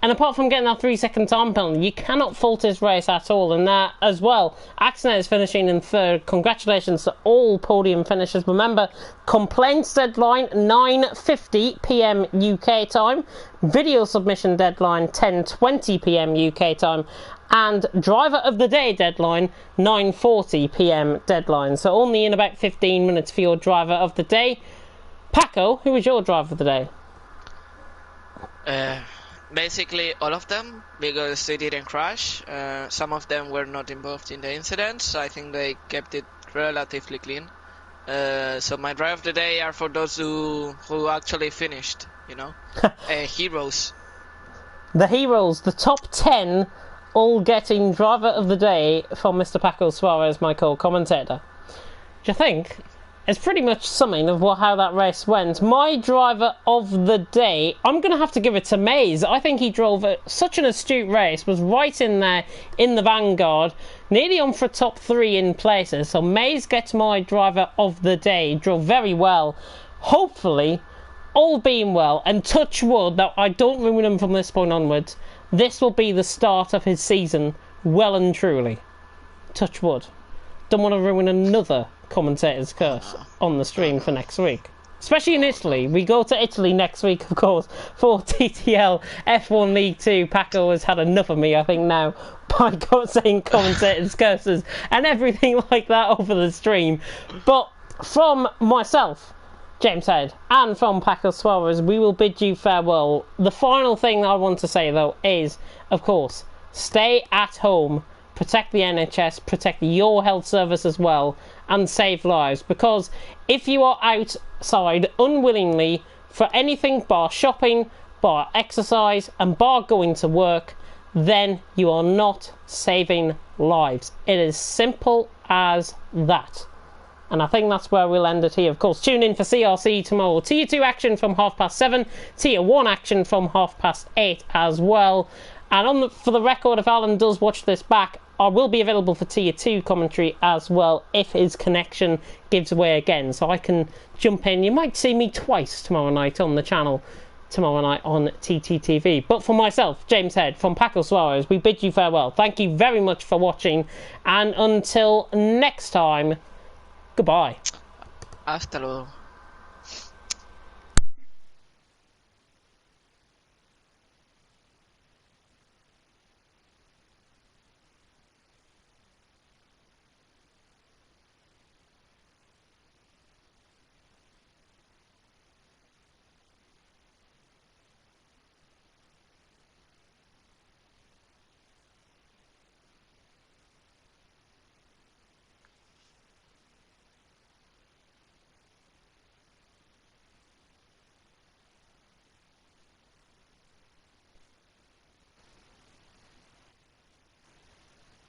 Speaker 1: and apart from getting that 3-second time penalty. You cannot fault his race at all, and that as well. Axner is finishing in 3rd. Congratulations to all podium finishers. Remember, complaints deadline 9:50 p.m. UK time. Video submission deadline 10:20 p.m. UK time. And driver of the day deadline 9:40 p.m. deadline. So only in about 15 minutes for your driver of the day. Paco, who was your driver of the day?
Speaker 2: Basically all of them, because they didn't crash. Some of them were not involved in the incident, so I think they kept it relatively clean. So my drive of the day are for those who actually finished, heroes.
Speaker 1: The heroes, the top 10, all getting driver of the day from Mr. Paco Suarez, my co-commentator. Which I think is pretty much summing of how that race went. My driver of the day, I'm going to have to give it to Mays. I think he drove such an astute race, was right in there in the vanguard, nearly on for top 3 in places. So Mays gets my driver of the day, drove very well. Hopefully, all being well, and touch wood that I don't ruin him from this point onwards, this will be the start of his season well and truly. Touch wood. Don't want to ruin another commentator's curse on the stream for next week. Especially in Italy. We go to Italy next week, of course, for TTL F1 League 2. Paco has had enough of me, I think, now, by saying commentators' curses and everything like that over the stream. But from myself, James Head, and from Paco Suarez, we will bid you farewell. The final thing I want to say, though, is, of course, stay at home, protect the NHS, protect your health service as well, and save lives. Because if you are outside unwillingly for anything bar shopping, bar exercise, and bar going to work, then you are not saving lives. It is simple as that. And I think that's where we'll end it here. Of course, tune in for CRC tomorrow. Tier 2 action from 7:30. Tier 1 action from 8:30 as well. And for the record, if Alan does watch this back, I will be available for Tier 2 commentary as well if his connection gives way again. So I can jump in. You might see me twice tomorrow night on the channel. Tomorrow night on TTTV. But for myself, James Head, from Paco Suarez, we bid you farewell. Thank you very much for watching. And until next time, goodbye.
Speaker 2: Hasta luego.